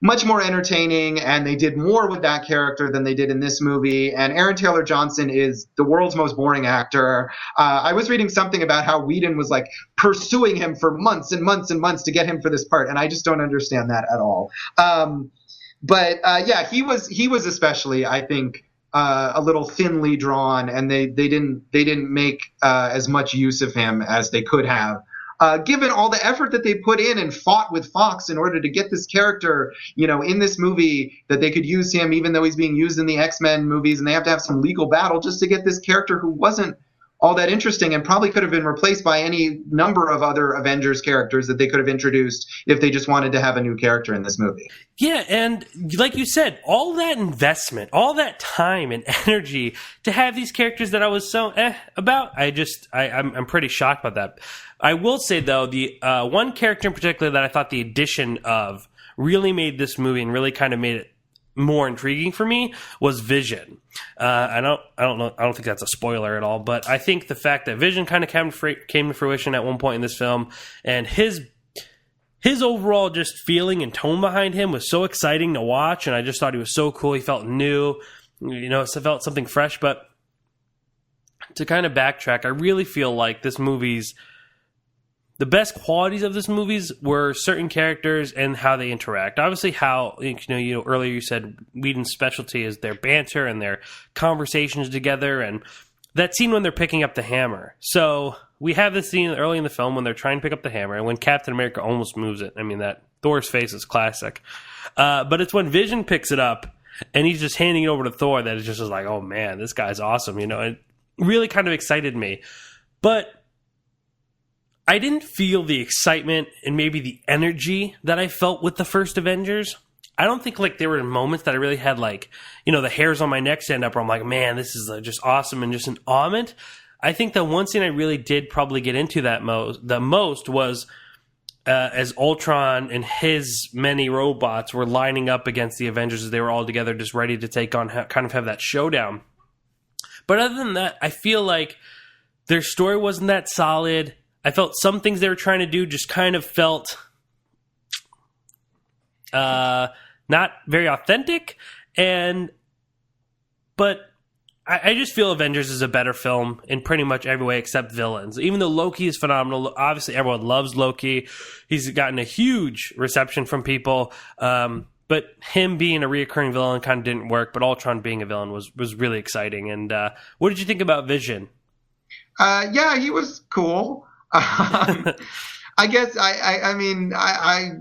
much more entertaining, and they did more with that character than they did in this movie. And Aaron Taylor Johnson is the world's most boring actor. I was reading something about how Whedon was like pursuing him for months and months and months to get him for this part, and I just don't understand that at all. But he was especially, I think, a little thinly drawn, and they didn't make as much use of him as they could have. given all the effort that they put in and fought with Fox in order to get this character, in this movie, that they could use him even though he's being used in the X-Men movies, and they have to have some legal battle just to get this character who wasn't all that interesting and probably could have been replaced by any number of other Avengers characters that they could have introduced if they just wanted to have a new character in this movie. Yeah, and like you said, all that investment, all that time and energy to have these characters that I was so about, I'm pretty shocked by that. I will say, though, the one character in particular that I thought the addition of really made this movie and really kind of made it more intriguing for me was Vision. I don't think that's a spoiler at all, but I think the fact that Vision kind of came to fruition at one point in this film, and his overall just feeling and tone behind him was so exciting to watch, and I just thought he was so cool. He felt new, it felt something fresh. But to kind of backtrack, I really feel like the best qualities of this movies were certain characters and how they interact. Obviously, how earlier you said Whedon's specialty is their banter and their conversations together, and that scene when they're picking up the hammer. So we have this scene early in the film when they're trying to pick up the hammer, and when Captain America almost moves it. I mean, that Thor's face is classic. But it's when Vision picks it up and he's just handing it over to Thor that it just is like, oh man, this guy's awesome. It really kind of excited me, but I didn't feel the excitement and maybe the energy that I felt with the first Avengers. I don't think there were moments that I really had the hairs on my neck stand up where I'm like, man, this is just awesome and just an awement. I think the one scene I really did probably get into the most was as Ultron and his many robots were lining up against the Avengers as they were all together just ready to take on, kind of have that showdown. But other than that, I feel like their story wasn't that solid. I felt some things they were trying to do just kind of felt not very authentic, but I just feel Avengers is a better film in pretty much every way except villains. Even though Loki is phenomenal, obviously everyone loves Loki. He's gotten a huge reception from people, but him being a reoccurring villain kind of didn't work. But Ultron being a villain was really exciting. And what did you think about Vision? Yeah, he was cool. I guess I mean I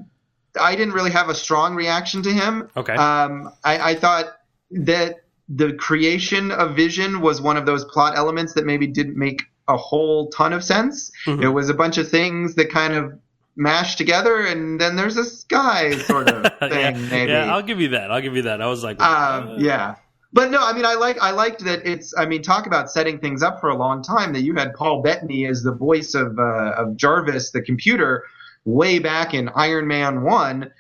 didn't really have a strong reaction to him. Okay. I thought that the creation of Vision was one of those plot elements that maybe didn't make a whole ton of sense. Mm-hmm. It was a bunch of things that kind of mashed together, and then there's a sky sort of thing. Yeah, maybe. Yeah, I'll give you that. I was like, yeah. But no, I mean, I liked that talk about setting things up for a long time, that you had Paul Bettany as the voice of Jarvis, the computer, way back in Iron Man 1,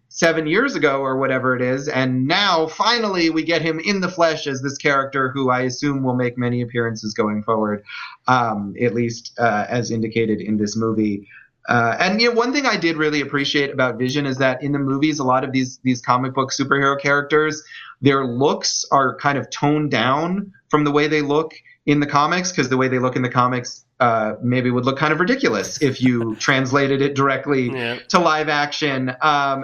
7 years ago or whatever it is. And now finally we get him in the flesh as this character who I assume will make many appearances going forward, at least as indicated in this movie. And one thing I did really appreciate about Vision is that in the movies, a lot of these comic book superhero characters, their looks are kind of toned down from the way they look in the comics, because the way they look in the comics maybe would look kind of ridiculous if you translated it directly to live action,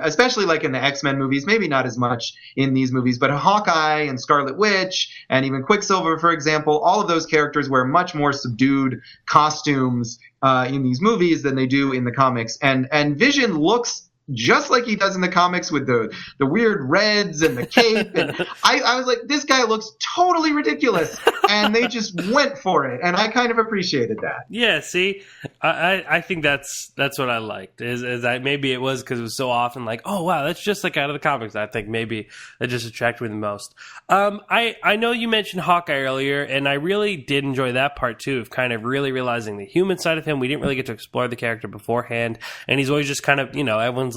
especially like in the X-Men movies, maybe not as much in these movies, but Hawkeye and Scarlet Witch and even Quicksilver, for example, all of those characters wear much more subdued costumes in these movies than they do in the comics. And Vision looks just like he does in the comics with the weird reds and the cape. And I was like, this guy looks totally ridiculous. And they just went for it. And I kind of appreciated that. Yeah, see, I think that's what I liked. Is that maybe it was because it was so often like, oh, wow, that's just like out of the comics. I think maybe that just attracted me the most. I know you mentioned Hawkeye earlier, and I really did enjoy that part too, of kind of really realizing the human side of him. We didn't really get to explore the character beforehand. And he's always just kind of, everyone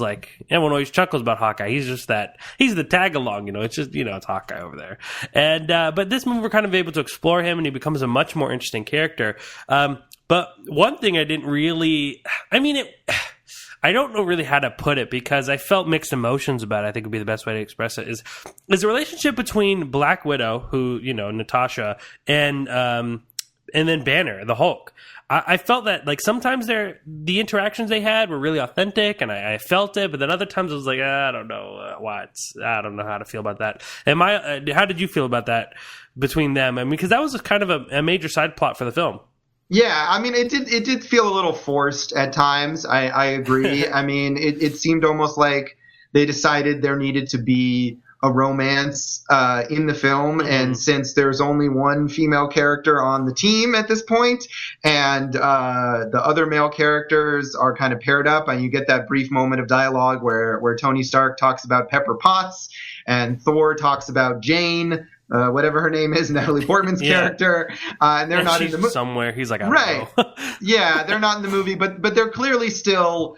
always chuckles about Hawkeye. He's the tag along, it's just, it's Hawkeye over there. And, but this movie we're kind of able to explore him, and he becomes a much more interesting character. But one thing I didn't really, I don't know really how to put it, because I felt mixed emotions about it. I think would be the best way to express it is the relationship between Black Widow, who, Natasha, and then Banner, the Hulk. I felt that sometimes the interactions they had were really authentic, and I felt it. But then other times I was like, I don't know I don't know how to feel about that. How did you feel about that between them? Because that was kind of a major side plot for the film. Yeah, I mean, it did feel a little forced at times. I agree. I mean, it seemed almost like they decided there needed to be a romance in the film, and since there's only one female character on the team at this point, and the other male characters are kind of paired up, and you get that brief moment of dialogue where Tony Stark talks about Pepper Potts and Thor talks about Jane. Whatever her name is, Natalie Portman's character, and they're not in the movie somewhere. He's like, I don't right, know. yeah, they're not in the movie, but they're clearly still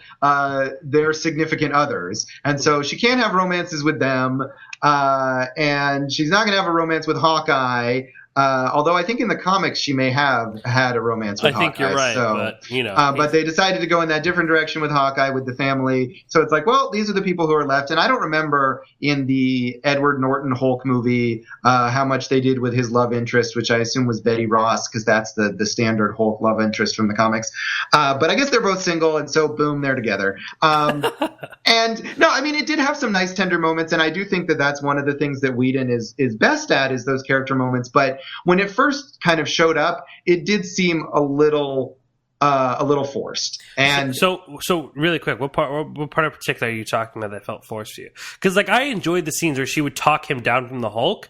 their significant others, and so she can't have romances with them, and she's not going to have a romance with Hawkeye. Although I think in the comics she may have had a romance with Hawkeye. I think you're right, so, but you know. But they decided to go in that different direction with Hawkeye, with the family. So it's like, well, these are the people who are left. And I don't remember in the Edward Norton Hulk movie how much they did with his love interest, which I assume was Betty Ross, because that's the standard Hulk love interest from the comics. But I guess they're both single, and so boom, they're together. And no, I mean, it did have some nice tender moments, and I do think that that's one of the things that Whedon is best at, is those character moments. But when it first kind of showed up, it did seem a little forced. And so really quick, what part in particular are you talking about that felt forced for you? Because like I enjoyed the scenes where she would talk him down from the Hulk,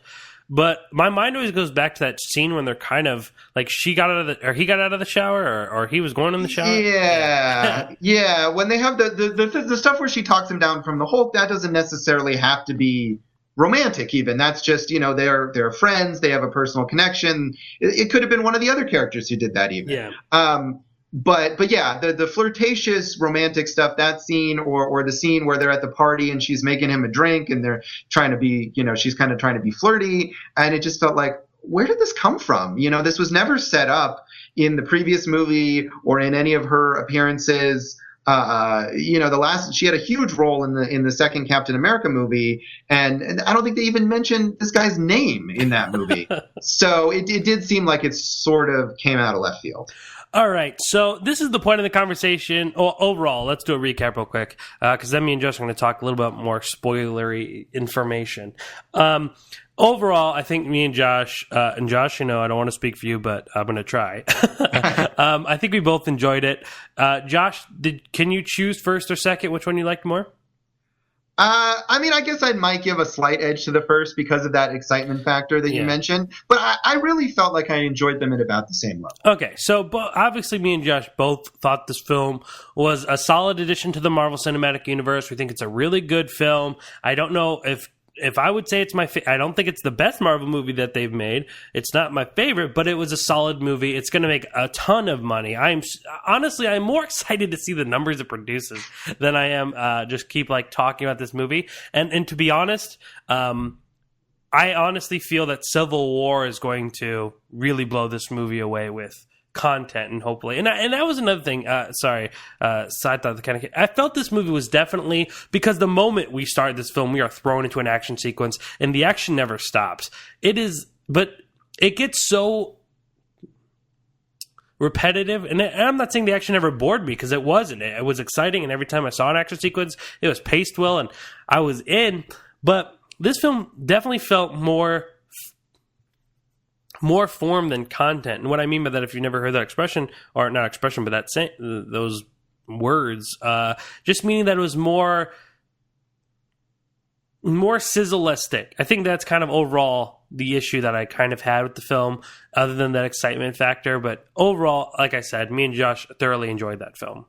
but my mind always goes back to that scene when they're kind of like he got out of the shower, or he was going in the shower. Yeah. When they have the stuff where she talks him down from the Hulk, that doesn't necessarily have to be romantic even. That's just, they're friends, they have a personal connection. It could have been one of the other characters who did that even. Yeah. But yeah, the flirtatious romantic stuff, that scene, or the scene where they're at the party and she's making him a drink and they're trying to be, she's kind of trying to be flirty, and it just felt like, where did this come from? This was never set up in the previous movie or in any of her appearances. She had a huge role in the second Captain America movie, and I don't think they even mentioned this guy's name in that movie. So it did seem like it sort of came out of left field. All right, so this is the point of the conversation. Overall, let's do a recap real quick, because then me and Josh are going to talk a little bit more spoilery information. Overall, I think me and Josh, I don't want to speak for you, but I'm going to try. I think we both enjoyed it. Josh, can you choose first or second? Which one you liked more? I mean, I guess I might give a slight edge to the first because of that excitement factor that you mentioned. But I really felt like I enjoyed them at about the same level. Okay, so obviously me and Josh both thought this film was a solid addition to the Marvel Cinematic Universe. We think it's a really good film. I don't know if I would say it's I don't think it's the best Marvel movie that they've made. It's not my favorite, but it was a solid movie. It's going to make a ton of money. I'm more excited to see the numbers it produces than I am just keep like talking about this movie. And to be honest, I honestly feel that Civil War is going to really blow this movie away with content, and hopefully, and that was another thing. Side thought, I felt this movie was definitely, because the moment we start this film, we are thrown into an action sequence, and the action never stops. But it gets so repetitive, and I'm not saying the action never bored me, because it wasn't. It was exciting, and every time I saw an action sequence, it was paced well, and I was in. But this film definitely felt more form than content. And what I mean by that, if you've never heard that expression, or not expression, but those words, just meaning that it was more sizzleistic. I think that's kind of overall the issue that I kind of had with the film, other than that excitement factor. But overall, like I said, me and Josh thoroughly enjoyed that film.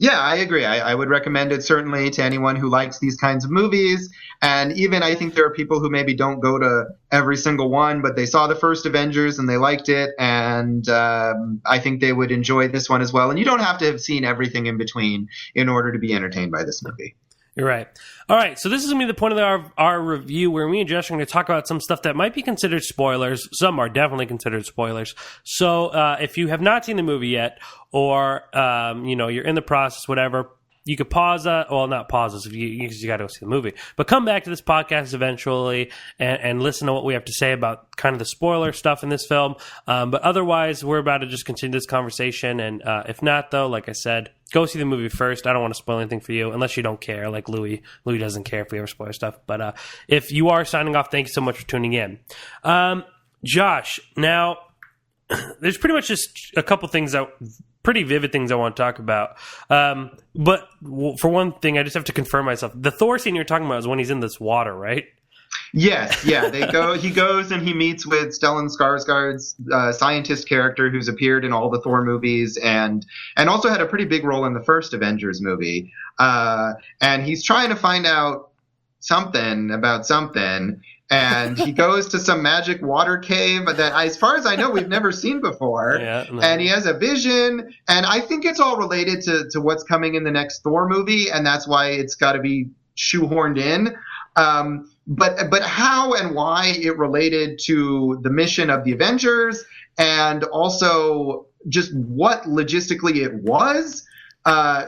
Yeah, I agree. I would recommend it certainly to anyone who likes these kinds of movies. And even I think there are people who maybe don't go to every single one, but they saw the first Avengers and they liked it. And I think they would enjoy this one as well. And you don't have to have seen everything in between in order to be entertained by this movie. You're right. All right, so this is going to be the point of our review, where me and Josh are going to talk about some stuff that might be considered spoilers. Some are definitely considered spoilers. So if you have not seen the movie yet, or you're in the process, whatever, you could pause not pause this, because you got to go see the movie, but come back to this podcast eventually and listen to what we have to say about kind of the spoiler stuff in this film. But otherwise, we're about to just continue this conversation. And if not, though, like I said, go see the movie first. I don't want to spoil anything for you, unless you don't care, like Louis. Louis doesn't care if we ever spoil stuff. But if you are signing off, thank you so much for tuning in. Josh, now, there's pretty much just a couple things pretty vivid things I want to talk about. But for one thing, I just have to confirm myself. The Thor scene you're talking about is when he's in this water, right? Yes, yeah. He goes and he meets with Stellan Skarsgård's scientist character, who's appeared in all the Thor movies and also had a pretty big role in the first Avengers movie. And he's trying to find out something about something. And he goes to some magic water cave that, as far as I know, we've never seen before. Yeah, no. And he has a vision. And I think it's all related to what's coming in the next Thor movie. And that's why it's got to be shoehorned in. But how and why it related to the mission of the Avengers and also just what logistically it was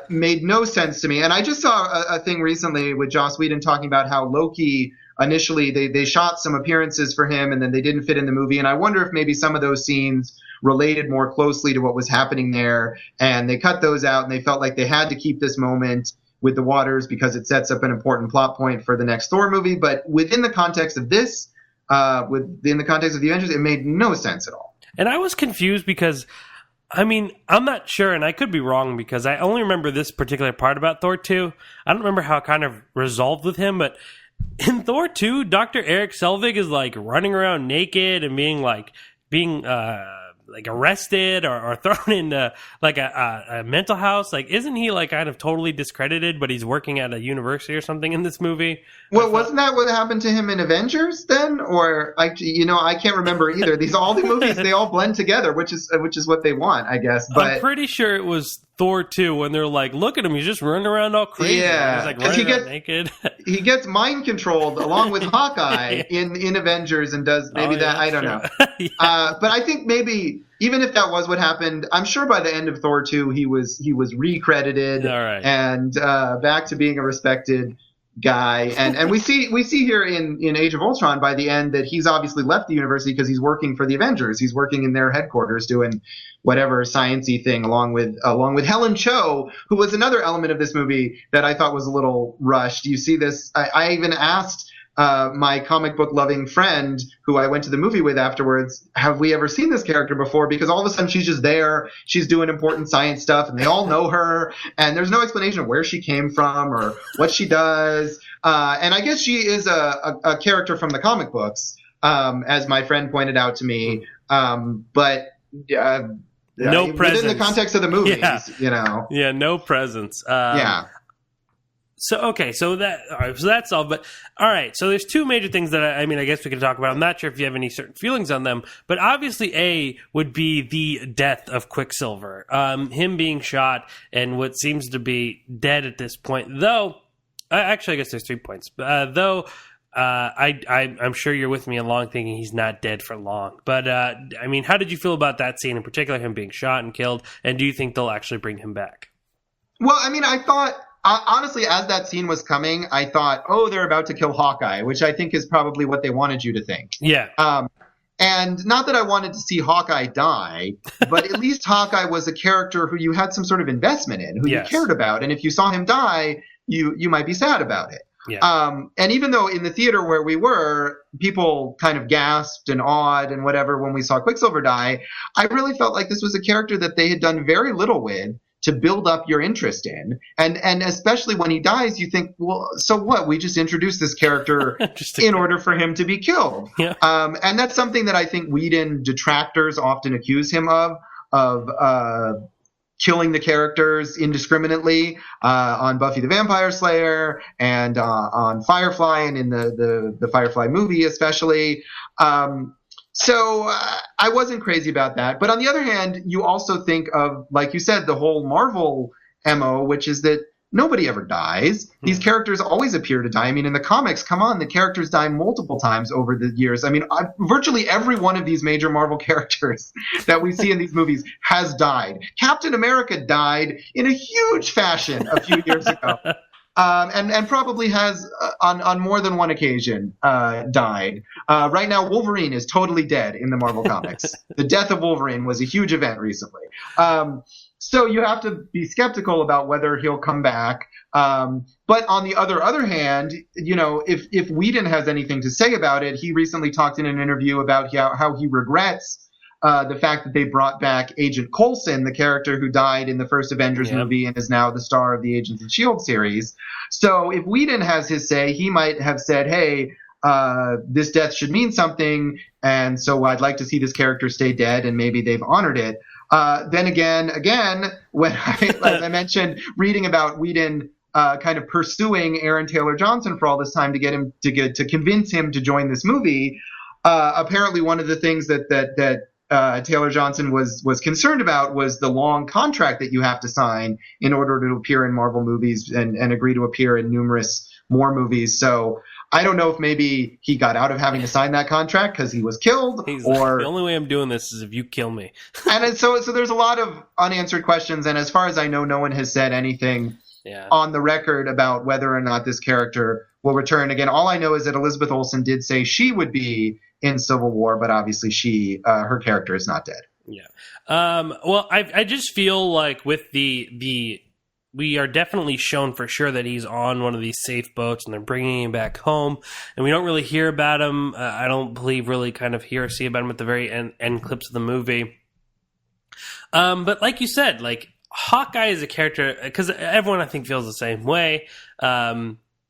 made no sense to me. And I just saw a thing recently with Joss Whedon talking about how Loki initially they shot some appearances for him and then they didn't fit in the movie. And I wonder if maybe some of those scenes related more closely to what was happening there. And they cut those out and they felt like they had to keep this moment with the waters because it sets up an important plot point for the next Thor movie. But within the context of this, within the context of the Avengers, it made no sense at all. And I was confused because, I mean, I'm not sure, and I could be wrong because I only remember this particular part about Thor 2. I don't remember how it kind of resolved with him, but in Thor 2, Dr. Eric Selvig is like running around naked and being arrested or thrown into like a mental house. Like, isn't he like kind of totally discredited, but he's working at a university or something in this movie? Well, wasn't that what happened to him in Avengers then? Or I can't remember either. All the movies, they all blend together, which is what they want, I guess. But I'm pretty sure it was Thor 2 when they're like, look at him, he's just running around all crazy. Yeah, he's like running around naked. He gets mind controlled along with Hawkeye in Avengers and does maybe that. I don't know. Yeah. But I think maybe even if that was what happened, I'm sure by the end of Thor 2 he was recredited and back to being a respected guy. And we see here in Age of Ultron by the end that he's obviously left the university because he's working for the Avengers. He's working in their headquarters doing whatever sciencey thing along with Helen Cho, who was another element of this movie that I thought was a little rushed. You see this. I even asked my comic book loving friend who I went to the movie with afterwards, have we ever seen this character before? Because all of a sudden she's just there, she's doing important science stuff and they all know her and there's no explanation of where she came from or what she does. And I guess she is a character from the comic books, as my friend pointed out to me. But no presence within the context of the movies, Yeah, no presence. So, okay, so that's all. But, all right, so there's two major things that, I guess we can talk about. I'm not sure if you have any certain feelings on them, but obviously A would be the death of Quicksilver. Him being shot and what seems to be dead at this point. Though, actually, I guess there's 3 points. I'm sure you're with me along thinking he's not dead for long. But, how did you feel about that scene, in particular, him being shot and killed? And do you think they'll actually bring him back? Well, I thought... honestly, as that scene was coming, I thought, they're about to kill Hawkeye, which I think is probably what they wanted you to think. Yeah. And not that I wanted to see Hawkeye die, but at least Hawkeye was a character who you had some sort of investment in, who you cared about. And if you saw him die, you might be sad about it. Yeah. And even though in the theater where we were, people kind of gasped and awed and whatever when we saw Quicksilver die, I really felt like this was a character that they had done very little with to build up your interest in. And especially when he dies, you think, well, so what? We just introduced this character in order for him to be killed. Yeah. And that's something that I think Whedon detractors often accuse him of killing the characters indiscriminately on Buffy the Vampire Slayer and on Firefly and in the Firefly movie especially. So I wasn't crazy about that. But on the other hand, you also think of, like you said, the whole Marvel MO, which is that nobody ever dies. These characters always appear to die. In the comics, come on, the characters die multiple times over the years. Virtually every one of these major Marvel characters that we see in these movies has died. Captain America died in a huge fashion a few years ago. And probably has on more than one occasion died. Right now, Wolverine is totally dead in the Marvel comics. The death of Wolverine was a huge event recently. So you have to be skeptical about whether he'll come back. But on the other hand, if Whedon has anything to say about it, he recently talked in an interview about how he regrets the fact that they brought back Agent Coulson, the character who died in the first Avengers movie and is now the star of the Agents of S.H.I.E.L.D. series. So if Whedon has his say, he might have said, hey, this death should mean something, and so I'd like to see this character stay dead, and maybe they've honored it. Then again, when as I mentioned, reading about Whedon kind of pursuing Aaron Taylor Johnson for all this time to get him to convince him to join this movie, apparently one of the things that Taylor Johnson was concerned about was the long contract that you have to sign in order to appear in Marvel movies and agree to appear in numerous more movies. So I don't know if maybe he got out of having to sign that contract because he was killed, or the only way I'm doing this is if you kill me. And so there's a lot of unanswered questions, and as far as I know, no one has said anything on the record about whether or not this character will return. Again, all I know is that Elizabeth Olsen did say she would be in Civil War, but obviously her character is not dead. Yeah. Well, I just feel like with the we are definitely shown for sure that he's on one of these safe boats and they're bringing him back home, and we don't really hear about him. I don't believe really kind of hear or see about him at the very end clips of the movie. But like you said, like Hawkeye is a character, because everyone I think feels the same way.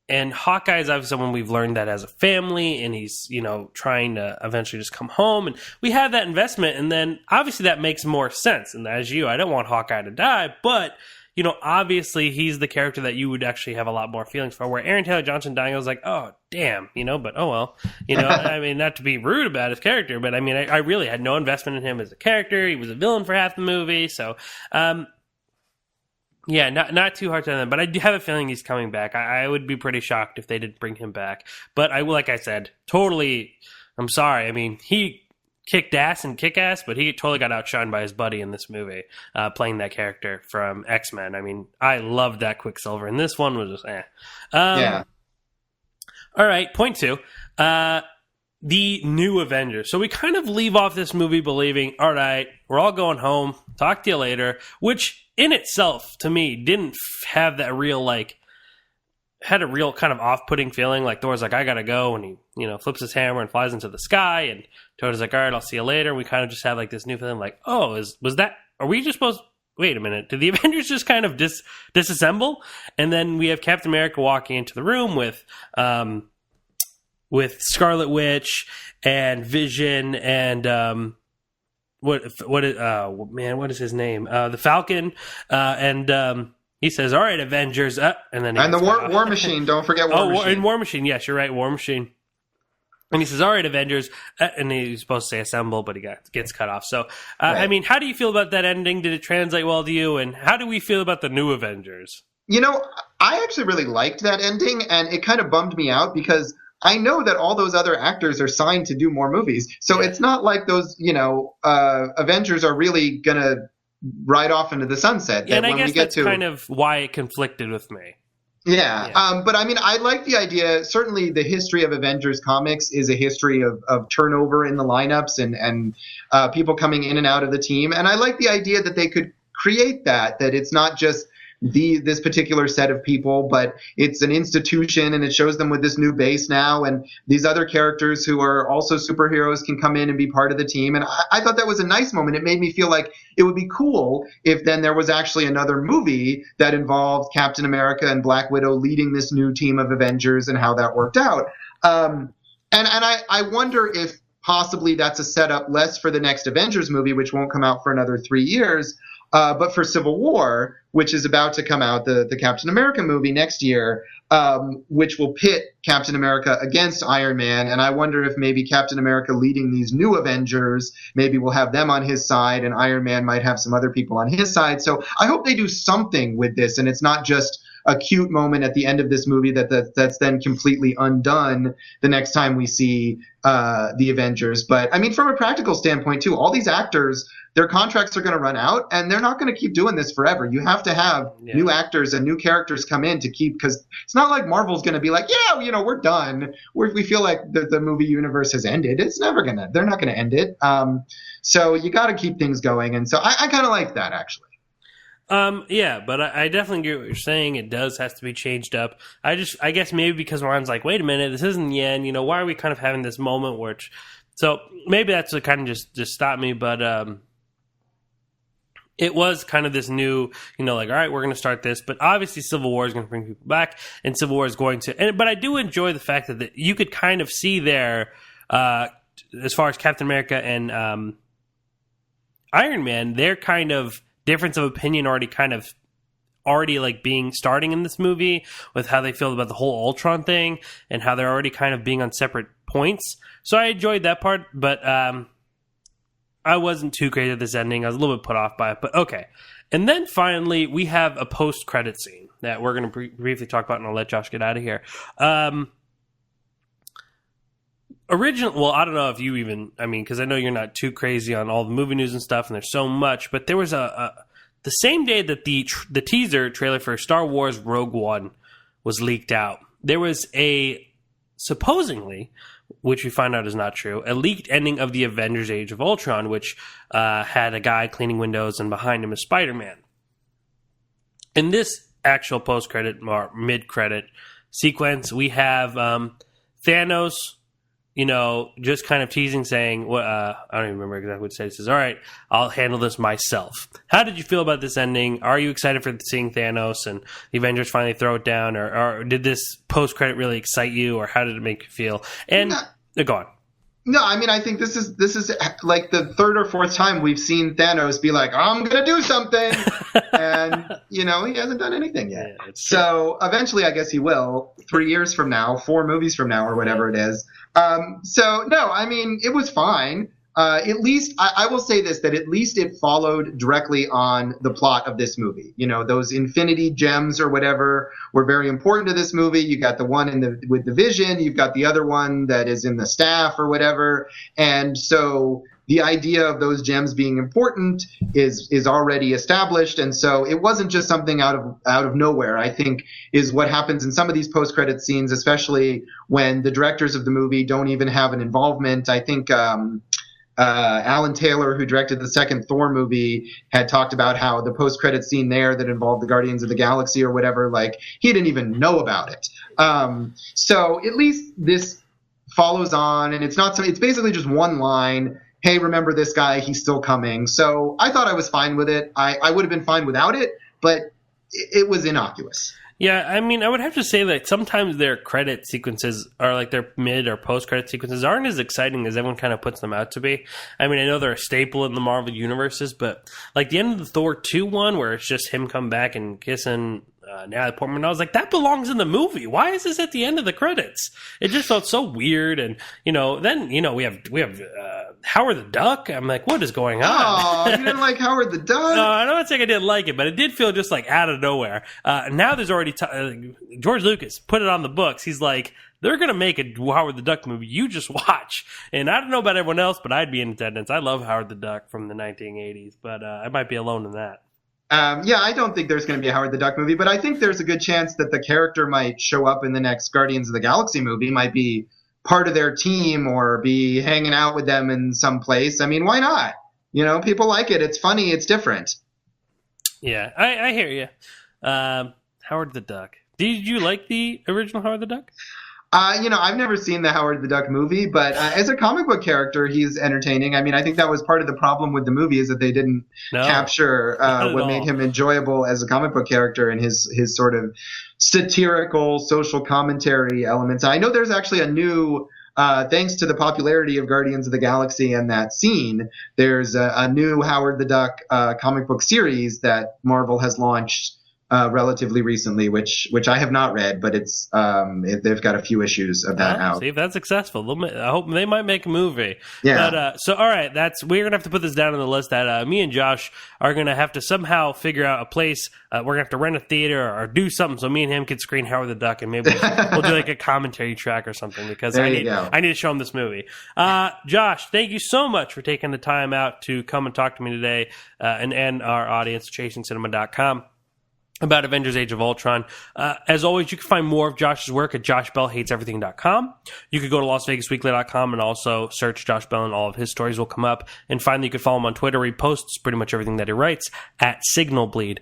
And Hawkeye is obviously someone we've learned that as a family, and he's, trying to eventually just come home. And we have that investment, and then obviously that makes more sense. And as I don't want Hawkeye to die, but, obviously he's the character that you would actually have a lot more feelings for. Where Aaron Taylor Johnson dying, I was like, oh, damn, but oh well. I mean, not to be rude about his character, but I mean, I really had no investment in him as a character. He was a villain for half the movie, so... yeah, not too hard to them, but I do have a feeling he's coming back. I would be pretty shocked if they didn't bring him back. But like I said, totally, I'm sorry. I mean, he kicked ass and kick-ass, but he totally got outshined by his buddy in this movie, playing that character from X-Men. I mean, I loved that Quicksilver, and this one was just yeah. All right, point 2. The new Avengers. So we kind of leave off this movie believing, all right, we're all going home, talk to you later, which in itself, to me, didn't have that real, had a real kind of off-putting feeling. Like, Thor's like, I gotta go, and he, flips his hammer and flies into the sky, and Tony's like, all right, I'll see you later. And we kind of just have, this new feeling, are we just supposed, wait a minute, did the Avengers just kind of disassemble? And then we have Captain America walking into the room with Scarlet Witch and Vision and what is his name? The Falcon, and he says, "All right, Avengers," and then the War Machine. Don't forget War Machine. And War Machine. Yes, you're right, War Machine. And he says, "All right, Avengers," and he's supposed to say "assemble," but he gets cut off. So, right. I mean, how do you feel about that ending? Did it translate well to you? And how do we feel about the new Avengers? I actually really liked that ending, and it kind of bummed me out because I know that all those other actors are signed to do more movies. So it's not like those, Avengers are really going to ride off into the sunset. Yeah, and I guess that's kind of why it conflicted with me. Yeah. But I mean, I like the idea. Certainly the history of Avengers comics is a history of turnover in the lineups and people coming in and out of the team. And I like the idea that they could create that it's not just this particular set of people, but it's an institution, and it shows them with this new base now, and these other characters who are also superheroes can come in and be part of the team. And I thought that was a nice moment. It made me feel like it would be cool if then there was actually another movie that involved Captain America and Black Widow leading this new team of Avengers and how that worked out. And I wonder if possibly that's a setup less for the next Avengers movie, which won't come out for another 3 years, but for Civil War, which is about to come out, the Captain America movie next year, which will pit Captain America against Iron Man. And I wonder if maybe Captain America leading these new Avengers, maybe we'll have them on his side, and Iron Man might have some other people on his side. So I hope they do something with this, and it's not just a cute moment at the end of this movie that's then completely undone the next time we see the Avengers. But I mean, from a practical standpoint too, all these actors, their contracts are going to run out, and they're not going to keep doing this forever. You have to have new actors and new characters come in to keep, because it's not like Marvel's going to be like, we're done. We feel like the movie universe has ended. They're not going to end it. So you got to keep things going. And so I kind of like that, actually. Yeah, but I definitely get what you're saying. It does have to be changed up. I guess maybe because Ron's like, wait a minute, this isn't the end. Why are we kind of having this moment where So maybe that's what kind of just stopped me, but it was kind of this new, like, all right, we're going to start this, but obviously Civil War is going to bring people back, and Civil War is going to, but I do enjoy the fact that you could kind of see there, as far as Captain America and Iron Man, their kind of difference of opinion already like starting in this movie with how they feel about the whole Ultron thing and how they're already kind of being on separate points. So I enjoyed that part, but I wasn't too crazy at this ending. I was a little bit put off by it, but okay. And then finally, we have a post-credit scene that we're going to briefly talk about, and I'll let Josh get out of here. Well, I don't know if you even, because I know you're not too crazy on all the movie news and stuff, and there's so much, but there was the same day that the teaser trailer for Star Wars Rogue One was leaked out, there was supposedly, which we find out is not true, a leaked ending of the Avengers Age of Ultron, which had a guy cleaning windows and behind him is Spider-Man. In this actual post-credit or mid-credit sequence, we have Thanos, just kind of teasing, saying, I don't even remember exactly what he said. He says, all right, I'll handle this myself. How did you feel about this ending? Are you excited for seeing Thanos and the Avengers finally throw it down? Or did this post-credit really excite you? Or how did it make you feel? And go on. No, I think this is like the third or fourth time we've seen Thanos be like, I'm going to do something. And, he hasn't done anything yet. Yeah, so eventually I guess he will, 3 years from now, 4 movies from now or whatever it is. So no, it was fine. At least I will say this, that at least it followed directly on the plot of this movie. Those infinity gems or whatever were very important to this movie. You got the one with the Vision, you've got the other one that is in the staff or whatever. And so the idea of those gems being important is already established. And so it wasn't just something out of nowhere, I think, is what happens in some of these post-credit scenes, especially when the directors of the movie don't even have an involvement. I think, Alan Taylor, who directed the second Thor movie, had talked about how the post-credit scene there that involved the Guardians of the Galaxy or whatever, like, he didn't even know about it. So at least this follows on, and it's basically just one line. Hey, remember this guy, he's still coming. So I thought I was fine with it. I would have been fine without it, but it was innocuous. Yeah, I would have to say that sometimes their credit sequences are like their mid or post-credit sequences aren't as exciting as everyone kind of puts them out to be. I know they're a staple in the Marvel universes, but like the end of the Thor 2 one where it's just him come back and kissing Natalie Portman, I was like, that belongs in the movie. Why is this at the end of the credits? It just felt so weird. And, then, we have Howard the Duck. I'm like, what is going on? Oh, you didn't like Howard the Duck? No, I don't think I didn't like it, but it did feel just like out of nowhere. Now there's already George Lucas put it on the books. He's like, they're going to make a Howard the Duck movie. You just watch. And I don't know about everyone else, but I'd be in attendance. I love Howard the Duck from the 1980s, but I might be alone in that. I don't think there's going to be a Howard the Duck movie, but I think there's a good chance that the character might show up in the next Guardians of the Galaxy movie, might be part of their team or be hanging out with them in some place. Why not? People like it. It's funny. It's different. Yeah, I hear you. Howard the Duck. Did you like the original Howard the Duck? I've never seen the Howard the Duck movie, but as a comic book character, he's entertaining. I think that was part of the problem with the movie is that they didn't capture what made him enjoyable as a comic book character and his sort of satirical social commentary elements. I know there's actually a new, thanks to the popularity of Guardians of the Galaxy and that scene, there's a new Howard the Duck comic book series that Marvel has launched relatively recently, which I have not read, but it's they've got a few issues of that out. See if that's successful. I hope they might make a movie. Yeah. But, so all right, we're gonna have to put this down on the list. That me and Josh are gonna have to somehow figure out a place. We're gonna have to rent a theater or do something so me and him can screen Howard the Duck, and maybe we'll do like a commentary track or something because I need to show him this movie. Josh, thank you so much for taking the time out to come and talk to me today and our audience, ChasingCinema.com. About Avengers Age of Ultron. As always, you can find more of Josh's work at joshbellhateseverything.com. You could go to LasVegasWeekly.com and also search Josh Bell and all of his stories will come up. And finally, you can follow him on Twitter. He posts pretty much everything that he writes at SignalBleed.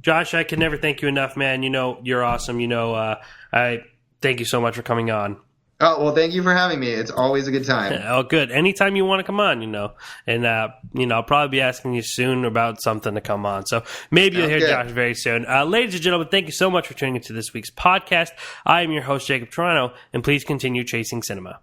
Josh, I can never thank you enough, man. You're awesome. I thank you so much for coming on. Oh, well, thank you for having me. It's always a good time. Oh, good. Anytime you want to come on, and I'll probably be asking you soon about something to come on. So maybe you'll hear Josh very soon. Ladies and gentlemen, thank you so much for tuning into this week's podcast. I am your host, Jacob Toronto, and please continue chasing cinema.